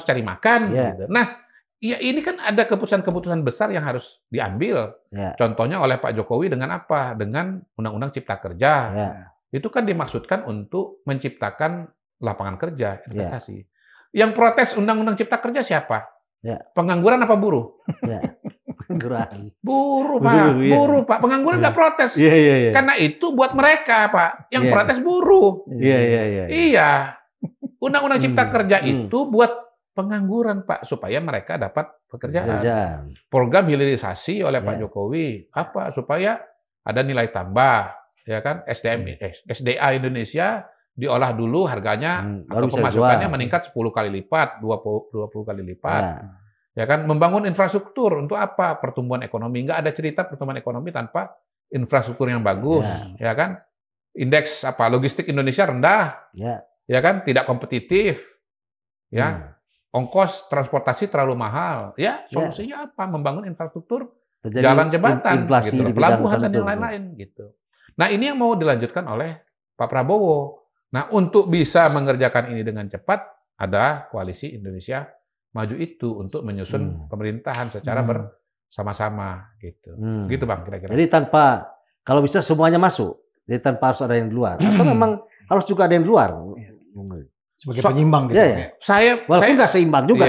cari makan. Gitu. Nah, ya ini kan ada keputusan-keputusan besar yang harus diambil. Contohnya oleh Pak Jokowi dengan apa? Dengan Undang-Undang Cipta Kerja. Itu kan dimaksudkan untuk menciptakan lapangan kerja, investasi. Yang protes Undang-Undang Cipta Kerja siapa? Pengangguran apa buruh? Pengangguran. Buruh, Pak. Buruh, Pak. Pengangguran nggak protes. Karena itu buat mereka, Pak. Yang protes buruh. Iya. Undang-undang Cipta Kerja itu buat pengangguran, Pak. Supaya mereka dapat pekerjaan. Program hilirisasi oleh Pak Jokowi. Apa? Supaya ada nilai tambah. Ya kan? SDA Indonesia diolah dulu harganya atau pemasukannya meningkat 10 kali lipat, 20 kali lipat. Ya kan, membangun infrastruktur untuk apa? Pertumbuhan ekonomi. Nggak ada cerita pertumbuhan ekonomi tanpa infrastruktur yang bagus, ya kan? Indeks logistik Indonesia rendah. Ya kan, tidak kompetitif. Ya. Ongkos transportasi terlalu mahal. Ya, solusinya apa? Membangun infrastruktur, jalan jembatan, gitu, pelabuhan dan yang lain-lain gitu. Nah, ini yang mau dilanjutkan oleh Pak Prabowo. Nah, untuk bisa mengerjakan ini dengan cepat, ada Koalisi Indonesia Maju itu untuk menyusun pemerintahan secara bersama-sama, gitu. Gitu, Bang, kira-kira. Jadi kalau bisa semuanya masuk, jadi tanpa harus ada yang di luar. Atau memang harus juga ada yang di luar? Sebagai penyimbang gitu. Walaupun nggak seimbang juga.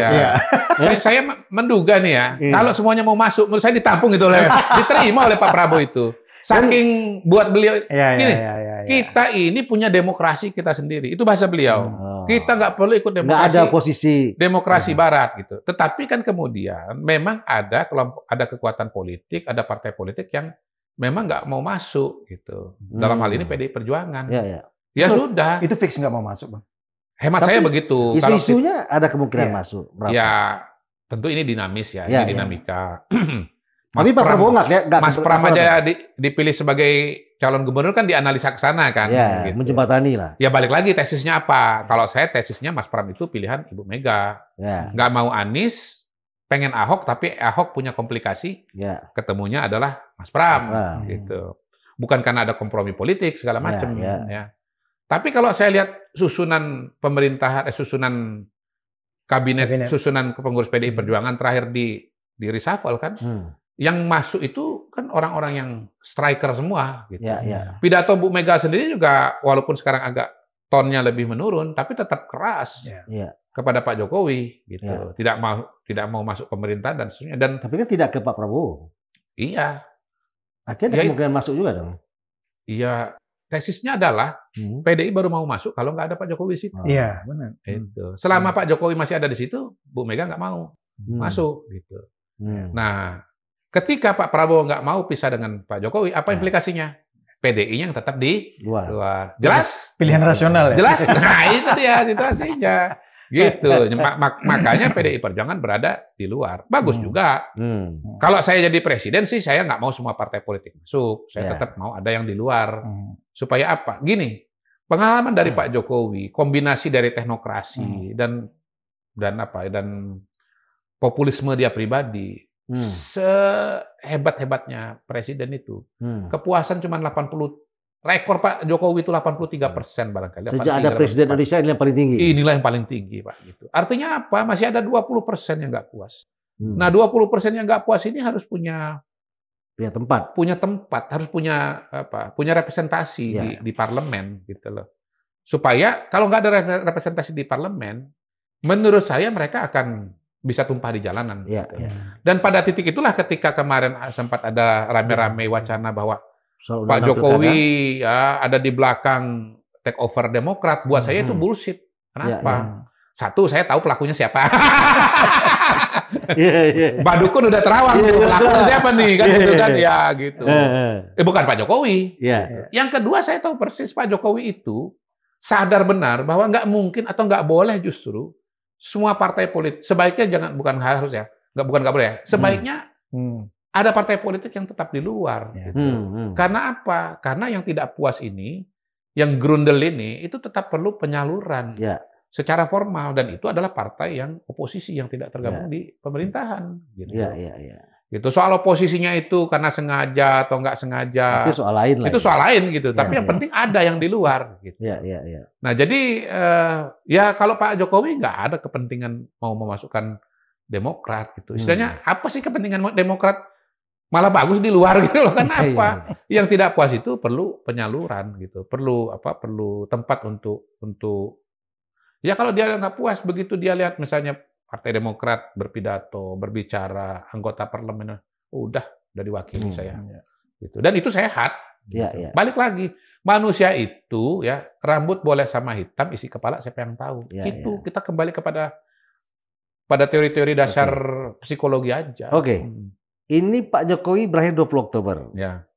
Saya menduga nih ya, kalau semuanya mau masuk, menurut saya ditampung itu diterima oleh Pak Prabowo itu. Saking buat beliau gini, kita ini punya demokrasi kita sendiri. Itu bahasa beliau. Kita nggak perlu ikut demokrasi. Nggak ada posisi demokrasi Barat gitu. Tetapi kan kemudian memang ada kekuatan politik, ada partai politik yang memang nggak mau masuk gitu. Dalam hal ini PDI Perjuangan. Ya sudah. Itu fix nggak mau masuk, Bang. Hemat saya begitu. Isu-isunya ada kemungkinan masuk. Berapa? Ya tentu ini dinamis ya, ini dinamika. Tapi Pak Prabowo nggak Mas Pram aja dipilih sebagai calon gubernur kan dianalisa ke sana kan. Gitu. Menjembatani lah. Ya balik lagi tesisnya apa? Kalau saya tesisnya Mas Pram itu pilihan Ibu Mega. Nggak mau Anies, pengen Ahok tapi Ahok punya komplikasi. Ketemunya adalah Mas Pram. Gitu. Bukan karena ada kompromi politik segala macam. Ya. Tapi kalau saya lihat susunan pemerintahan, susunan kabinet, susunan pengurus PDI Perjuangan terakhir di reshuffle kan. Yang masuk itu kan orang-orang yang striker semua. Gitu. Pidato Bu Mega sendiri juga walaupun sekarang agak tonnya lebih menurun, tapi tetap keras kepada Pak Jokowi. Gitu. Tidak mau masuk pemerintahan dan seterusnya. Tapi kan tidak ke Pak Prabowo. Iya. Akhirnya kemungkinan masuk juga dong. Iya. Tesisnya adalah PDI baru mau masuk kalau nggak ada Pak Jokowi di situ. Iya, benar. Itu. Selama Pak Jokowi masih ada di situ, Bu Mega nggak mau masuk. Gitu. Nah. Ketika Pak Prabowo nggak mau pisah dengan Pak Jokowi, apa implikasinya? PDI-nya yang tetap di luar. Jelas? Pilihan rasional ya? Jelas? Nah, itu dia situasinya. Gitu. Makanya PDI Perjuangan berada di luar. Bagus juga. Kalau saya jadi presiden sih, saya nggak mau semua partai politik masuk. Saya tetap mau ada yang di luar. Supaya apa? Gini, pengalaman dari Pak Jokowi, kombinasi dari teknokrasi dan populisme dia pribadi, sehebat-hebatnya presiden itu, kepuasan cuma 80, rekor Pak Jokowi itu 83% barangkali. Sejak ada presiden Indonesia ini yang paling tinggi. Inilah yang paling tinggi, Pak. Gitu. Artinya apa? Masih ada 20% yang nggak puas. Nah, 20% yang nggak puas ini harus punya tempat, harus punya representasi di parlemen, gitu loh. Supaya kalau nggak ada representasi di parlemen, menurut saya mereka akan bisa tumpah di jalanan. Dan pada titik itulah ketika kemarin sempat ada rame-rame wacana bahwa Pak Jokowi ada di belakang take over Demokrat. Buat saya itu bullshit. Kenapa? Satu, saya tahu pelakunya siapa. Mbak Dukun udah terawang. Pelakunya siapa nih? Kan gitu kan? Ya gitu. Bukan Pak Jokowi. Yang kedua, saya tahu persis Pak Jokowi itu sadar benar bahwa nggak mungkin atau nggak boleh justru semua partai politik, sebaiknya bukan harus ya, nggak boleh ya. Sebaiknya ada partai politik yang tetap di luar. Gitu. Karena apa? Karena yang tidak puas ini, yang grundel ini, itu tetap perlu penyaluran secara formal, dan itu adalah partai yang oposisi yang tidak tergabung di pemerintahan. Gitu. Gitu. Soal oposisinya itu karena sengaja atau nggak sengaja, itu soal lain. Itu soal lain gitu. Tapi yang penting ada yang di luar. Gitu. Nah jadi ya kalau Pak Jokowi nggak ada kepentingan mau memasukkan Demokrat gitu. Istilahnya apa sih kepentingan Demokrat? Malah bagus di luar gitu loh. Kenapa? Yang tidak puas itu perlu penyaluran gitu. Perlu tempat untuk ya kalau dia nggak puas begitu dia lihat misalnya Partai Demokrat berpidato, berbicara, anggota parlemen, udah diwakili saya. Gitu. Dan itu sehat. Ya, gitu. ya. Balik lagi, manusia itu ya rambut boleh sama hitam, isi kepala siapa yang tahu. Ya, Itu kita kembali kepada teori-teori dasar psikologi aja. Oke. Ini Pak Jokowi berakhir 20 Oktober. Ya.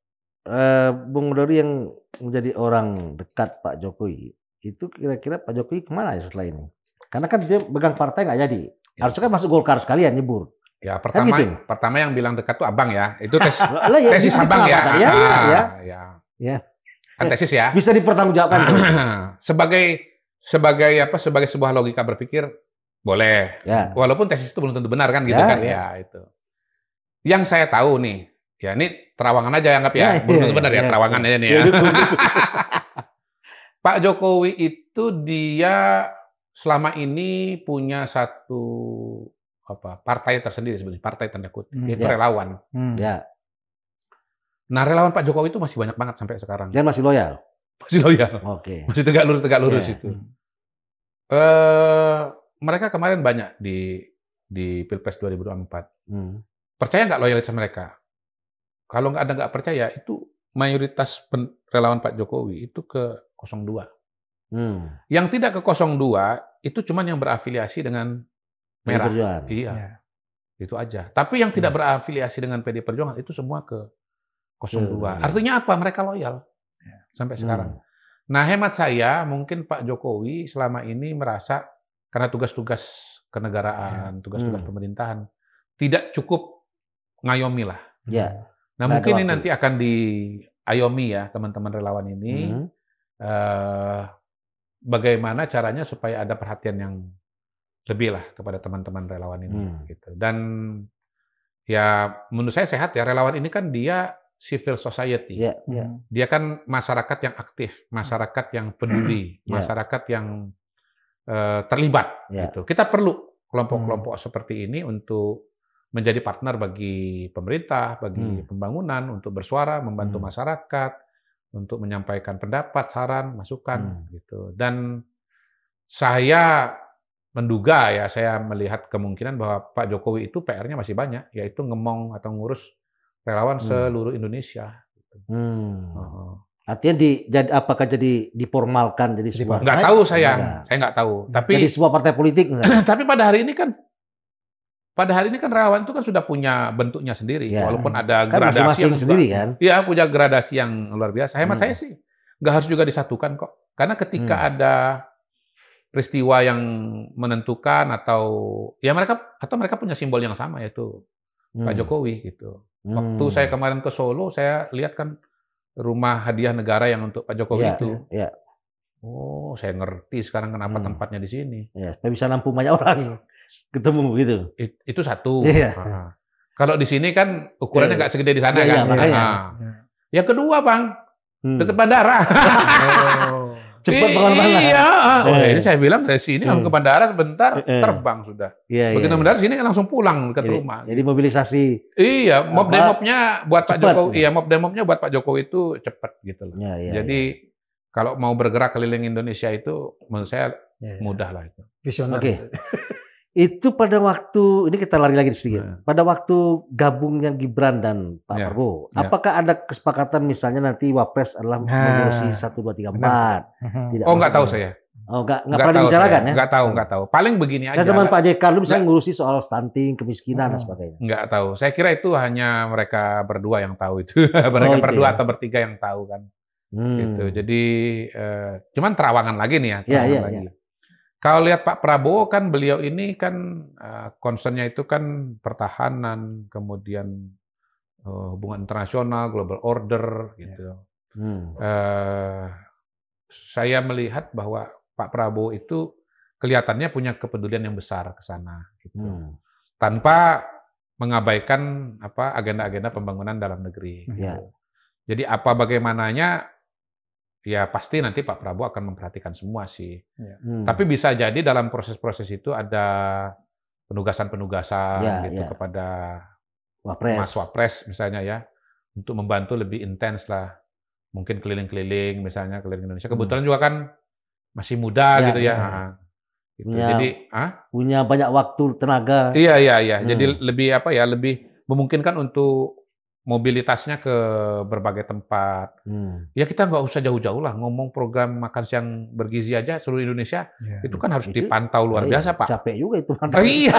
Bung Dori yang menjadi orang dekat Pak Jokowi, itu kira-kira Pak Jokowi kemana ya setelah ini? Karena kan dia pegang partai nggak jadi. Harusnya kan masuk Golkar sekalian nyebur. Ya, kan pertama yang bilang dekat tuh abang ya. Itu tesis ya, abang ya. Ya. Kan tesis ya. Bisa dipertanggungjawabkan. sebagai sebuah logika berpikir boleh. Ya. Walaupun tesis itu belum tentu benar kan gitu kan. Ya, itu. Yang saya tahu nih, ya ini terawangan aja anggap ya. Belum tentu benar ya, terawangan aja nih ya. Pak Jokowi itu dia selama ini punya satu partai tersendiri sebenarnya, partai tanda kutip, yaitu relawan. Ya. Nah, relawan Pak Jokowi itu masih banyak banget sampai sekarang. Dan masih loyal. Masih loyal. Oke. Masih tegak lurus itu. Mereka kemarin banyak di Pilpres 2024. Percaya nggak loyalitas mereka? Kalau nggak percaya, itu mayoritas relawan Pak Jokowi itu ke 02. Yang tidak ke 02 itu cuman yang berafiliasi dengan Merah. Iya. Itu aja. Tapi yang tidak berafiliasi dengan PD Perjuangan itu semua ke 02. Artinya apa? Mereka loyal sampai sekarang. Nah, hemat saya mungkin Pak Jokowi selama ini merasa karena tugas-tugas kenegaraan, tugas-tugas pemerintahan tidak cukup ngayomi lah. Ya. Nah, mungkin ini nanti akan diayomi ya teman-teman relawan ini. Bagaimana caranya supaya ada perhatian yang lebih lah kepada teman-teman relawan ini gitu. Dan ya menurut saya sehat ya, relawan ini kan dia civil society. Dia kan masyarakat yang aktif, masyarakat yang peduli, masyarakat yang terlibat gitu. Kita perlu kelompok-kelompok seperti ini untuk menjadi partner bagi pemerintah, bagi pembangunan, untuk bersuara, membantu masyarakat, untuk menyampaikan pendapat, saran, masukan gitu. Dan saya menduga ya, saya melihat kemungkinan bahwa Pak Jokowi itu PR-nya masih banyak, yaitu ngemong atau ngurus relawan seluruh Indonesia. Artinya apakah jadi diformalkan jadi sebuah? Nggak tahu saya nggak tahu. Tapi jadi sebuah partai politik. Tapi pada hari ini kan relawan itu kan sudah punya bentuknya sendiri, walaupun ada gradasi masing-masing sendiri kan. Iya, punya gradasi yang luar biasa. Hemat saya sih nggak harus juga disatukan kok, karena ketika ada peristiwa yang menentukan atau mereka punya simbol yang sama, yaitu Pak Jokowi gitu. Waktu saya kemarin ke Solo, saya lihat kan rumah hadiah negara yang untuk Pak Jokowi itu. Oh, saya ngerti sekarang kenapa tempatnya di sini. Ya, supaya bisa nampung banyak orang ketemu gitu. Itu satu. Kalau di sini kan ukurannya nggak segede di sana kan. Yang kedua, Bang, dekat bandara. Cepat kemana-mana. Iya. Ini saya bilang dari sini langsung ke bandara sebentar, terbang sudah. Begitu bandara sini kan langsung pulang ke rumah. Jadi mobilisasi. Iya, mob demobnya buat Pak Jokowi. Iya, mob demobnya buat Pak Jokowi itu cepat gitu loh. Jadi kalau mau bergerak keliling Indonesia itu menurut saya mudah lah itu. Visioner. Itu pada waktu, ini kita lari lagi sedikit. Pada waktu gabungnya Gibran dan Pak Prabowo, apakah ada kesepakatan misalnya nanti Wapres adalah mengurusi 1, 2, 3, 4? Nggak tahu saya. Nggak pernah dibicarakan ya? Nggak tahu. Paling begini aja. Zaman Pak JK lu misalnya ngurusi soal stunting, kemiskinan dan sebagainya. Nggak tahu. Saya kira itu hanya mereka berdua yang tahu itu. Mereka berdua atau bertiga yang tahu kan. Gitu. Jadi cuman terawangan lagi nih ya. Lagi. Kalau lihat Pak Prabowo kan beliau ini kan concernnya itu kan pertahanan, kemudian hubungan internasional, global order gitu. Saya melihat bahwa Pak Prabowo itu kelihatannya punya kepedulian yang besar ke sana gitu. Tanpa mengabaikan agenda-agenda pembangunan dalam negeri. Gitu. Jadi bagaimananya ya pasti nanti Pak Prabowo akan memperhatikan semua sih. Tapi bisa jadi dalam proses-proses itu ada penugasan-penugasan kepada Mas Wapres misalnya ya, untuk membantu lebih intens lah. Mungkin keliling-keliling misalnya keliling Indonesia. Kebetulan juga kan masih muda gitu ya. Gitu. Jadi punya banyak waktu, tenaga. Iya. Jadi lebih memungkinkan untuk mobilitasnya ke berbagai tempat. Ya kita nggak usah jauh-jauh lah, ngomong program makan siang bergizi aja seluruh Indonesia, itu kan harus dipantau luar biasa, Pak. Capek juga itu. Iya.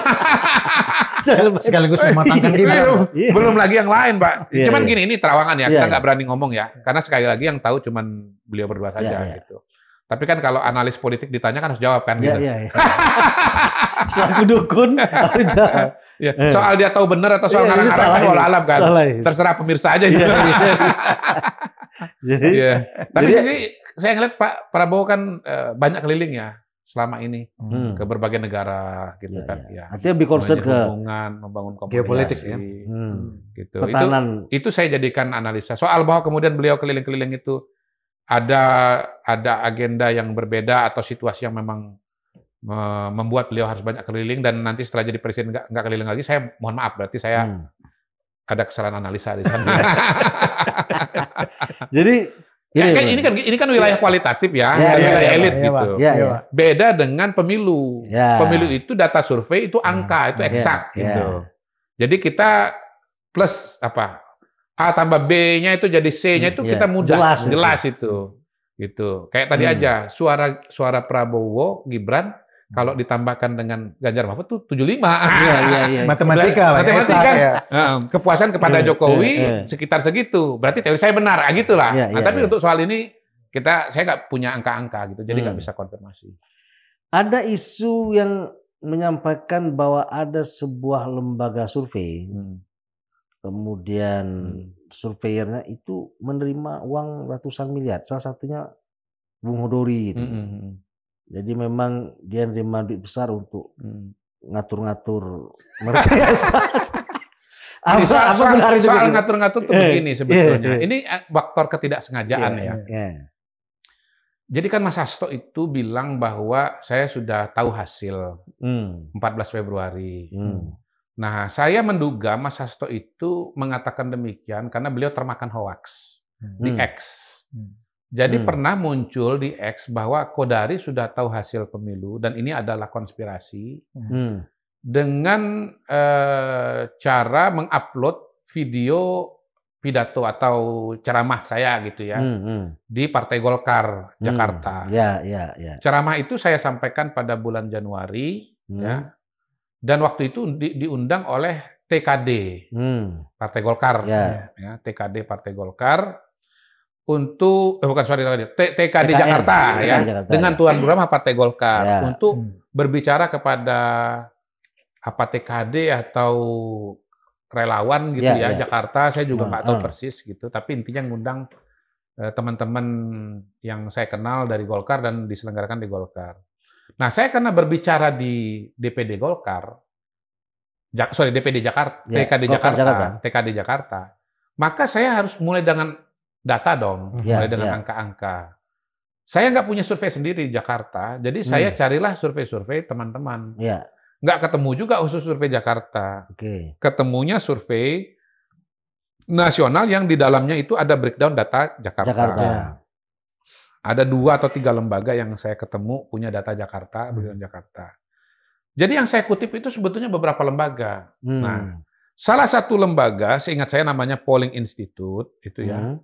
Sekaligus mematangkan Gibran. Belum lagi yang lain, Pak. Cuman gini, ini terawangan ya, kita nggak berani ngomong ya, Iya. karena sekali lagi yang tahu cuman beliau berdua saja gitu. Tapi kan kalau analis politik ditanya kan harus jawab kan gitu. Iya. Selaku dukun harus jawab. Ya, soal dia tahu benar atau soal ngarang-ngarang kan walau alam kan. Terserah pemirsa aja gitu. Tapi sih saya ngeliat Pak Prabowo kan banyak keliling ya selama ini ke berbagai negara gitu kan. Ya. Artinya lebih concern ke hubungan, membangun komunikasi geopolitik ya. Gitu. Pertahanan. Itu saya jadikan analisa. Soal bahwa kemudian beliau keliling-keliling itu ada agenda yang berbeda atau situasi yang memang membuat beliau harus banyak keliling dan nanti setelah jadi presiden nggak keliling lagi, saya mohon maaf berarti saya ada kesalahan analisa di sana. Jadi ini kan wilayah kualitatif ya, wilayah elit gitu. Beda dengan pemilu. Pemilu itu data survei itu angka itu eksak gitu. Jadi kita plus apa A tambah B-nya itu jadi C-nya itu kita mudah jelas itu. Gitu. Kayak tadi aja suara Prabowo Gibran kalau ditambahkan dengan Ganjar Mahfud tuh 75. Matematika kan. Kepuasan kepada Jokowi sekitar segitu. Berarti teori saya benar, gitulah. Tapi untuk soal ini saya nggak punya angka-angka gitu, jadi nggak bisa konfirmasi. Ada isu yang menyampaikan bahwa ada sebuah lembaga survei, kemudian surveyornya itu menerima uang ratusan miliar. Salah satunya Bung Hodori gitu. Jadi memang dia nerima duit besar untuk ngatur-ngatur merekayasa. Soal ngatur-ngatur itu begini sebetulnya. Ini faktor ketidaksengajaan ya. Jadi kan Mas Hasto itu bilang bahwa saya sudah tahu hasil 14 Februari. Nah, saya menduga Mas Hasto itu mengatakan demikian karena beliau termakan hoaks di X. Jadi pernah muncul di X bahwa Kodari sudah tahu hasil pemilu dan ini adalah konspirasi dengan cara mengupload video pidato atau ceramah saya gitu ya di Partai Golkar Jakarta. Ceramah itu saya sampaikan pada bulan Januari ya. Dan waktu itu diundang oleh TKD Partai Golkar ya, TKD Partai Golkar untuk TKD Jakarta ya Jakarta, dengan Tuan Guru Rahmat Partai Golkar untuk berbicara kepada apa TKD atau relawan gitu Jakarta, saya juga nggak tahu persis gitu, tapi intinya ngundang teman-teman yang saya kenal dari Golkar dan diselenggarakan di Golkar. Nah, saya karena berbicara di DPD Golkar, DPD Jakarta, TKD Jakarta, maka saya harus mulai dengan data dong, mulai dengan angka-angka. Saya nggak punya survei sendiri di Jakarta, jadi saya carilah survei-survei teman-teman. Nggak ketemu juga khusus survei Jakarta. Ketemunya survei nasional yang di dalamnya itu ada breakdown data Jakarta. Ada 2 atau 3 lembaga yang saya ketemu punya data Jakarta, breakdown Jakarta. Jadi yang saya kutip itu sebetulnya beberapa lembaga. Nah, salah satu lembaga, seingat saya namanya Polling Institute, itu ya.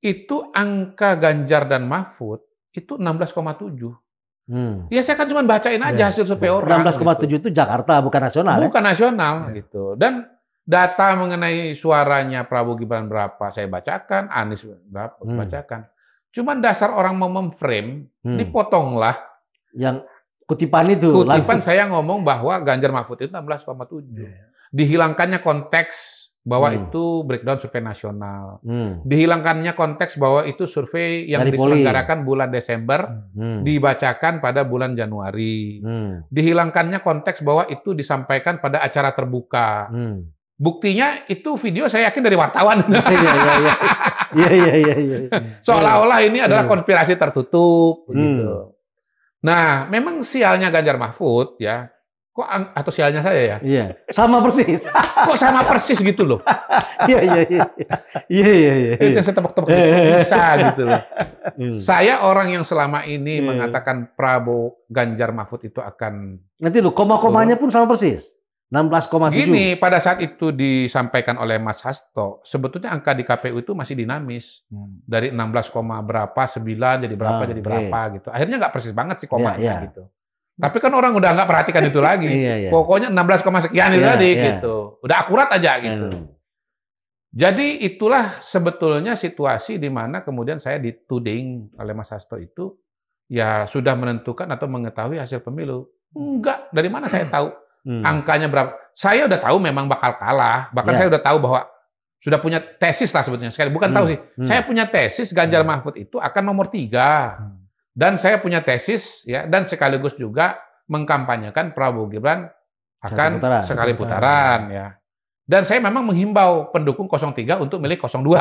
Itu angka Ganjar dan Mahfud itu 16,7. Ya saya kan cuma bacain aja hasil survei orang. 16,7 gitu. Itu Jakarta, bukan nasional. Bukan nasional gitu. Dan data mengenai suaranya Prabowo Gibran berapa saya bacakan, Anies berapa bacakan. Cuman dasar orang mau memframe, dipotonglah. Yang kutipan itu. Kutipan saya ngomong bahwa Ganjar Mahfud itu 16,7. Dihilangkannya konteks bahwa itu breakdown survei nasional. Dihilangkannya konteks bahwa itu survei yang diselenggarakan bulan Desember, dibacakan pada bulan Januari. Dihilangkannya konteks bahwa itu disampaikan pada acara terbuka. Buktinya itu video saya yakin dari wartawan. Seolah-olah ini adalah konspirasi tertutup. Gitu. Nah, memang sialnya Ganjar Mahfud ya. Kok atau sialnya saya ya? Iya, sama persis. Kok sama persis gitu loh? Iya. Itu yang saya tebak-tebak bisa gitu loh. Saya orang yang selama ini mengatakan Prabowo Ganjar Mahfud itu akan nanti loh koma-komanya pun sama persis. 16,7. Gini, pada saat itu disampaikan oleh Mas Hasto, sebetulnya angka di KPU itu masih dinamis. Dari 16, berapa, 9, jadi berapa, jadi berapa gitu. Akhirnya nggak persis banget sih komanya gitu. Tapi kan orang udah nggak perhatikan itu lagi. Pokoknya 16, sekian itu tadi gitu. Udah akurat aja gitu. Jadi itulah sebetulnya situasi di mana kemudian saya dituding oleh Mas Hasto itu ya sudah menentukan atau mengetahui hasil pemilu. Enggak, dari mana saya tahu? Angkanya berapa? Saya udah tahu memang bakal kalah. Bahkan saya udah tahu bahwa sudah punya tesis lah sebetulnya. Sekali bukan tahu sih. Saya punya tesis Ganjar Mahfud itu akan nomor 3. Dan saya punya tesis ya dan sekaligus juga mengkampanyekan Prabowo Gibran akan sekali putaran ya. Dan saya memang menghimbau pendukung 03 untuk milih 02.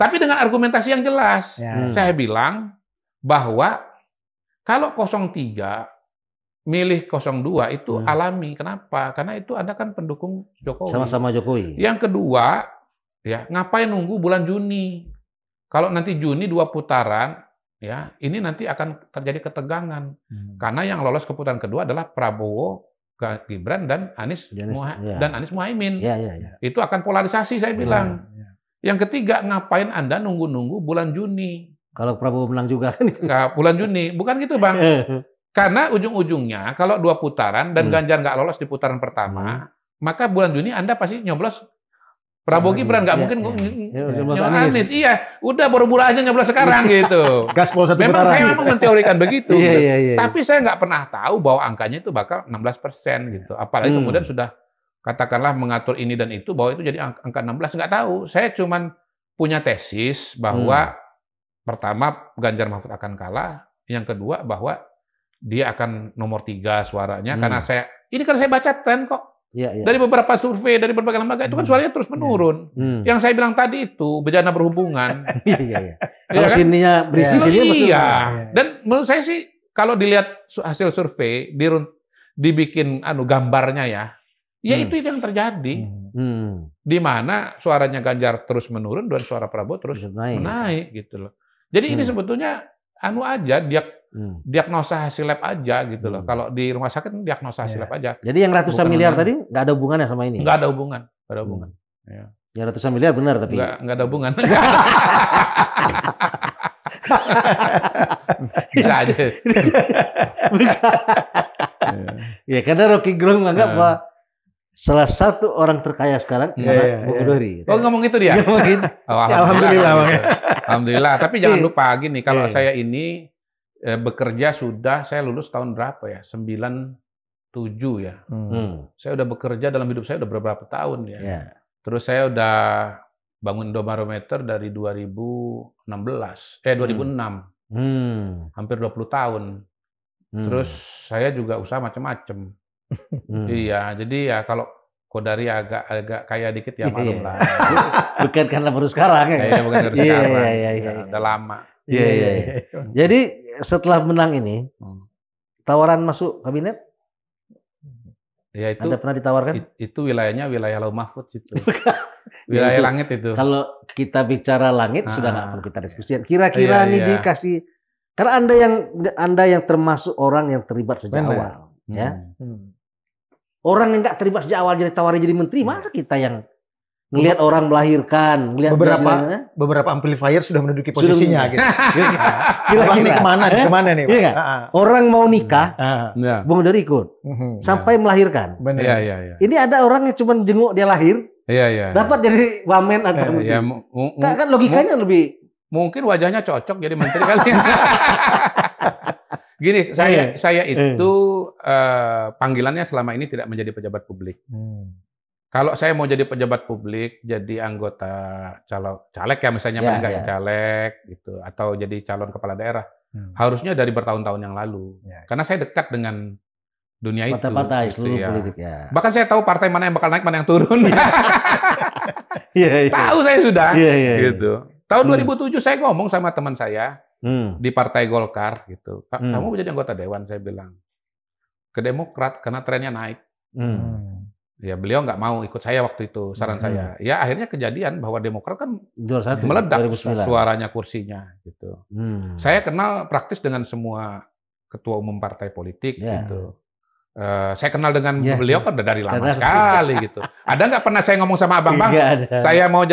Tapi dengan argumentasi yang jelas. Saya bilang bahwa kalau 03 milih 02 itu alami. Kenapa? Karena itu Anda kan pendukung Jokowi. Sama-sama Jokowi. Yang kedua, ya ngapain nunggu bulan Juni? Kalau nanti Juni 2 putaran, ya ini nanti akan terjadi ketegangan. Karena yang lolos ke putaran kedua adalah Prabowo, Gibran dan Anies Muhaimin. Itu akan polarisasi saya bilang. Yang ketiga, ngapain Anda nunggu-nunggu bulan Juni? Kalau Prabowo menang juga kan? Nggak, bulan Juni. Bukan gitu, Bang. Karena ujung-ujungnya kalau 2 putaran dan Ganjar nggak lolos di putaran pertama, maka bulan Juni Anda pasti nyoblos Prabowo Gibran, nggak mungkin Anies. Iya, udah buru-buru aja nyoblos sekarang gitu. Gaspol 1 memang putaran. saya memang menteorikan begitu. Tapi saya nggak pernah tahu bahwa angkanya itu bakal 16% gitu. Apalagi kemudian sudah katakanlah mengatur ini dan itu, bahwa itu jadi angka 16, nggak tahu. Saya cuman punya tesis bahwa pertama Ganjar Mahfud akan kalah, yang kedua bahwa dia akan nomor 3 suaranya karena ini kan saya baca tren kok. Dari beberapa survei dari berbagai lembaga itu kan suaranya terus menurun. Yang saya bilang tadi itu bejana berhubungan. Kalau kan? sininya berisi sini Dan menurut saya sih kalau dilihat hasil survei dibikin gambarnya ya itu yang terjadi. Di mana suaranya Ganjar terus menurun dan suara Prabowo terus naik gitu loh. Jadi ini sebetulnya aja diagnosa hasil lab aja gitu loh. Kalau di rumah sakit diagnosa hasil lab aja. Jadi yang ratusan miliar tadi nggak ada hubungannya sama ini? Nggak ada hubungan. Ya. Yang ratusan miliar benar tapi? Nggak ada hubungan. Bisa aja. Ya karena Rocky Gerung menganggap bahwa salah satu orang terkaya sekarang Bung Dori. Oh ngomong gitu dia? Ngomong gitu. Alhamdulillah. Tapi jangan lupa gini, kalau saya ini bekerja saya lulus tahun berapa ya? 97 ya. Saya udah bekerja dalam hidup saya udah beberapa tahun ya. Terus saya udah bangun Indobarometer dari 2006. Hampir 20 tahun. Terus saya juga usaha macam-macam. Iya, jadi ya kalau Kodari agak kaya dikit ya malum lah. Bukan karena baru sekarang ya. Bukan baru sekarang. Udah lama. Jadi setelah menang ini, tawaran masuk kabinet? Ya itu. Anda pernah ditawarkan? Itu wilayahnya wilayah Lau Mahfud itu. Wilayah langit itu. Kalau kita bicara langit sudah nggak perlu kita diskusikan. Kira-kira dikasih, karena Anda yang termasuk orang yang terlibat sejak awal, ya. Orang yang nggak terlibat sejak awal jadi tawarin jadi menteri, masa kita yang ngelihat orang melahirkan, ngelihat beberapa amplifier sudah menduduki posisinya gitu. Kira-kira kemana nih? Iya, orang mau nikah, Bung Dori ikut sampai melahirkan. Iya. Ini ada orang yang cuma jenguk dia lahir, dapat jadi wamen atau kan logikanya lebih. Mungkin wajahnya cocok jadi menteri kali. Gini, saya itu panggilannya selama ini tidak menjadi pejabat publik. Kalau saya mau jadi pejabat publik, jadi anggota caleg ya misalnya caleg gitu, atau jadi calon kepala daerah, harusnya dari bertahun-tahun yang lalu. Karena saya dekat dengan dunia itu. Partai seluruh politik ya. Bahkan saya tahu partai mana yang bakal naik, mana yang turun. Tahu saya sudah. Gitu. Tahun 2007 saya ngomong sama teman saya di Partai Golkar gitu. Pak, kamu menjadi anggota dewan, saya bilang. Ke Demokrat karena trennya naik. Ya beliau nggak mau ikut saya waktu itu, saran saya. Ya akhirnya kejadian bahwa Demokrat kan meledak suaranya, kursinya gitu. Saya kenal praktis dengan semua ketua umum partai politik gitu. Saya kenal dengan beliau kan udah dari lama sekali gitu. Ada nggak pernah saya ngomong sama abang, Bang, saya mau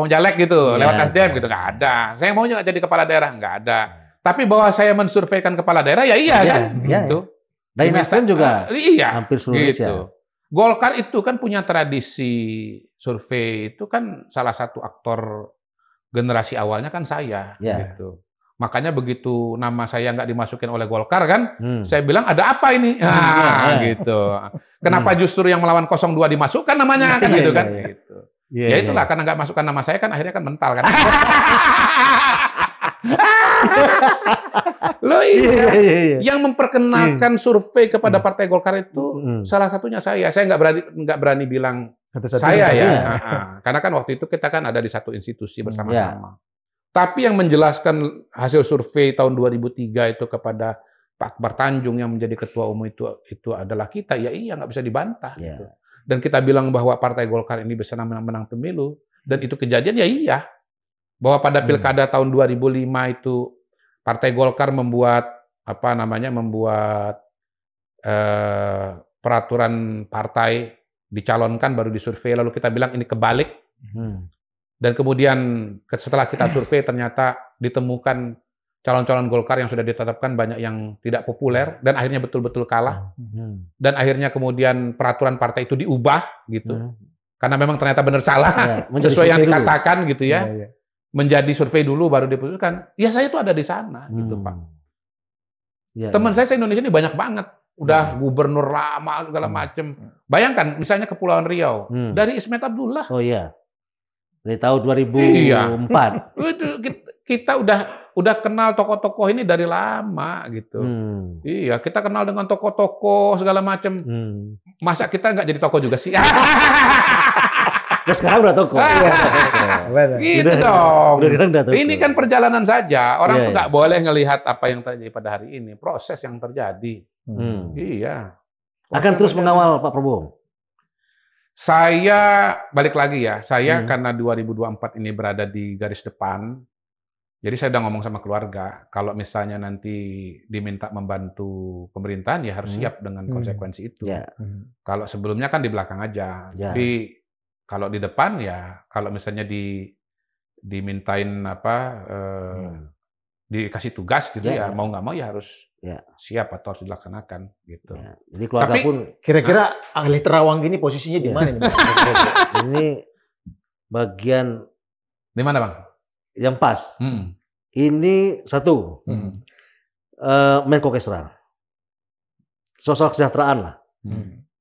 jalek gitu lewat Nasdem gitu, nggak ada. Saya mau jadi kepala daerah, nggak ada. Tapi bahwa saya mensurveikan kepala daerah, ya iya kan, gitu. Dari Nasdem juga, hampir seluruh Indonesia. Gitu. Golkar itu kan punya tradisi survei, itu kan salah satu aktor generasi awalnya kan saya, gitu. Makanya begitu nama saya nggak dimasukin oleh Golkar kan, saya bilang ada apa ini? Gitu. Kenapa justru yang melawan 02 dimasukkan namanya kan gitu kan? Gitu. Ya itulah karena nggak masukkan nama saya kan akhirnya kan mental kan. Loh iya. Yang memperkenalkan survei kepada Partai Golkar itu salah satunya saya. Saya nggak berani bilang saya ya. Karena kan waktu itu kita kan ada di satu institusi bersama-sama. Tapi yang menjelaskan hasil survei tahun 2003 itu kepada Pak Akbar Tanjung yang menjadi ketua umum itu adalah kita, ya iya nggak bisa dibantah. Gitu. Dan kita bilang bahwa Partai Golkar ini bisa menang pemilu, dan itu kejadian, ya iya. Bahwa pada pilkada tahun 2005 itu Partai Golkar membuat peraturan partai, dicalonkan baru disurvei, lalu kita bilang ini kebalik. Dan kemudian setelah kita survei ternyata ditemukan calon-calon Golkar yang sudah ditetapkan banyak yang tidak populer dan akhirnya betul-betul kalah. Dan akhirnya kemudian peraturan partai itu diubah gitu. Karena memang ternyata benar salah sesuai yang dikatakan dulu. Gitu ya. Menjadi survei dulu baru diputuskan. Ya saya itu ada di sana gitu, Pak. Teman saya Indonesia ini banyak banget. Udah gubernur lama segala macem. Bayangkan misalnya Kepulauan Riau dari Ismet Abdullah. Oh iya. Dari tahun 2004. Itu kita udah kenal tokoh-tokoh ini dari lama gitu. Iya, kita kenal dengan tokoh-tokoh segala macam. Masa kita nggak jadi tokoh juga sih? Nah, sekarang udah tokoh. Gitu dong. Ini kan perjalanan saja. Orang tuh nggak boleh ngelihat apa yang terjadi pada hari ini. Proses yang terjadi. Iya. Akan terus mengawal Pak Prabowo. Saya balik lagi ya, saya karena 2024 ini berada di garis depan, jadi saya udah ngomong sama keluarga, kalau misalnya nanti diminta membantu pemerintahan ya harus siap dengan konsekuensi itu. Kalau sebelumnya kan di belakang aja, tapi kalau di depan ya, kalau misalnya dimintain dikasih tugas gitu ya mau nggak mau ya harus siap atau harus dilaksanakan gitu. Jadi keluarga pun kira-kira ahli terawang gini posisinya di mana nih? Ini bagian di mana, Bang? Yang pas. Ini satu Menko Kesra, sosial kesejahteraan lah.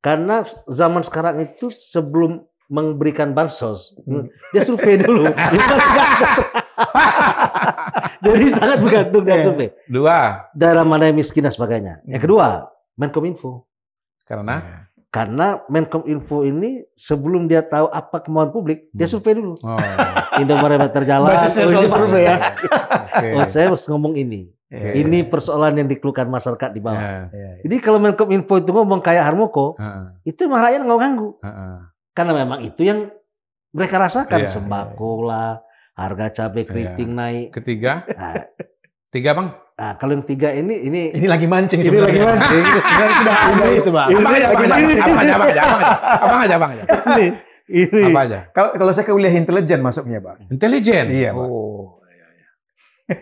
Karena zaman sekarang itu sebelum memberikan bansos, dia survei dulu. Jadi sangat bergantung dengan survei. Dua. Daerah mana yang miskin dan sebagainya. Yang kedua, Menkominfo. Karena Menkominfo ini sebelum dia tahu apa kemauan publik, dia survei dulu. Indomaret terjalan. Basisnya soal survei ya. Saya harus ngomong ini. Ini persoalan yang dikeluhkan masyarakat di bawah. Jadi kalau Menkominfo itu ngomong kayak Harmoko, itu mah rakyat nggak ganggu. Karena memang itu yang mereka rasakan, sembako lah, harga cabai keriting naik. Ketiga? Tiga, Bang? Nah, kalau yang tiga ini lagi mancing sebenarnya. Ini lagi mancing. Sebenarnya sudah ada itu, Bang. Apa aja? Ini. Apa aja? Kalau saya ke wilayah intelijen masuknya, Bang. Intelijen? Iya, Bang.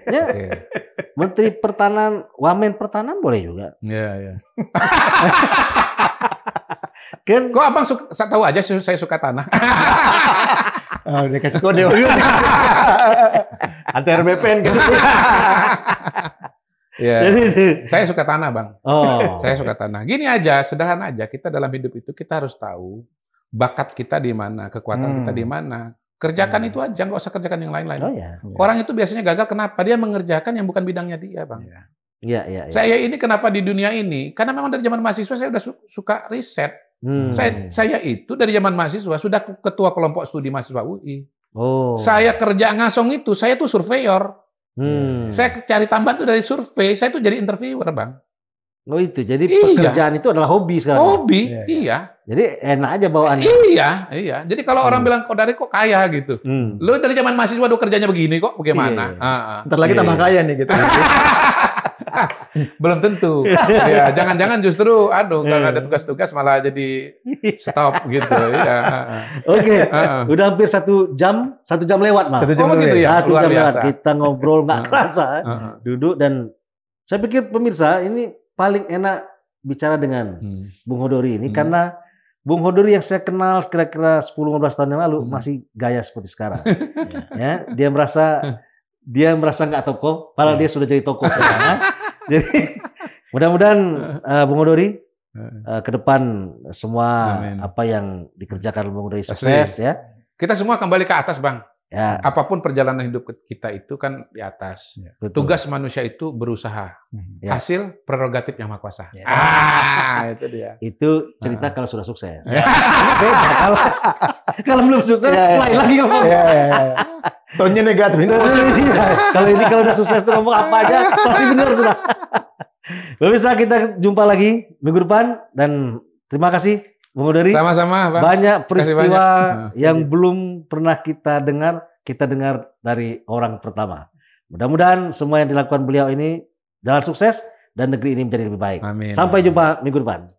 Ya. Menteri Pertahanan, Wamen Pertahanan boleh juga. Iya. Kan kok Abang tahu aja saya suka tanah. Udah kasih kode. Anti RBPN gitu. Ya. Saya suka tanah, Bang. Saya suka tanah. Gini aja, sederhana aja. Kita dalam hidup itu kita harus tahu bakat kita di mana, kekuatan kita di mana. Kerjakan itu aja, nggak usah kerjakan yang lain-lain. Orang itu biasanya gagal kenapa? Dia mengerjakan yang bukan bidangnya dia, Bang. Iya. Saya ini kenapa di dunia ini? Karena memang dari zaman mahasiswa saya udah suka riset. Saya itu dari zaman mahasiswa sudah ketua kelompok studi mahasiswa UI. Saya kerja ngasong itu, saya tuh surveyor. Saya cari tambahan itu dari survei, saya tuh jadi interviewer, Bang. Oh itu, jadi pekerjaan itu adalah hobi sekarang. Hobi, iya. Jadi enak aja bawaannya. Iya. Jadi kalau orang bilang kok dari kok kaya gitu, lu dari zaman mahasiswa udah kerjanya begini kok, bagaimana? Ntar lagi tambah kaya nih gitu. Belum tentu. Ya, jangan-jangan justru kalau ada tugas-tugas malah jadi stop gitu. Ya. Oke, udah hampir 1 jam lewat, Mas. 1 jam gitu ya. 1 jam lewat. Kita ngobrol nggak kerasa, duduk, dan saya pikir pemirsa ini paling enak bicara dengan Bung Hodori ini karena Bung Hodori yang saya kenal kira-kira 10-15 tahun yang lalu masih gaya seperti sekarang. Ya, dia merasa nggak tokoh, padahal dia sudah jadi tokoh. Jadi mudah-mudahan Bung Hodori ke depan semua apa yang dikerjakan Bung Hodori sukses ya. Kita semua kembali ke atas, Bang. Ya. Apapun perjalanan hidup kita itu kan di atas. Ya, tugas manusia itu berusaha. Ya. Hasil prerogatif Yang Maha Kuasa. Ya. Itu dia. Itu cerita kalau sudah sukses. Kalau belum sukses, lain lagi ngomong. Tonnya negatif. Kalau udah sukses tuh ngomong apa aja pasti benar sudah. Pemirsa, kita jumpa lagi minggu depan dan terima kasih Bung Hodori. Sama-sama, Bang. Banyak peristiwa yang belum pernah kita dengar dari orang pertama. Mudah-mudahan semua yang dilakukan beliau ini jalan sukses dan negeri ini menjadi lebih baik. Amin. Sampai jumpa minggu depan.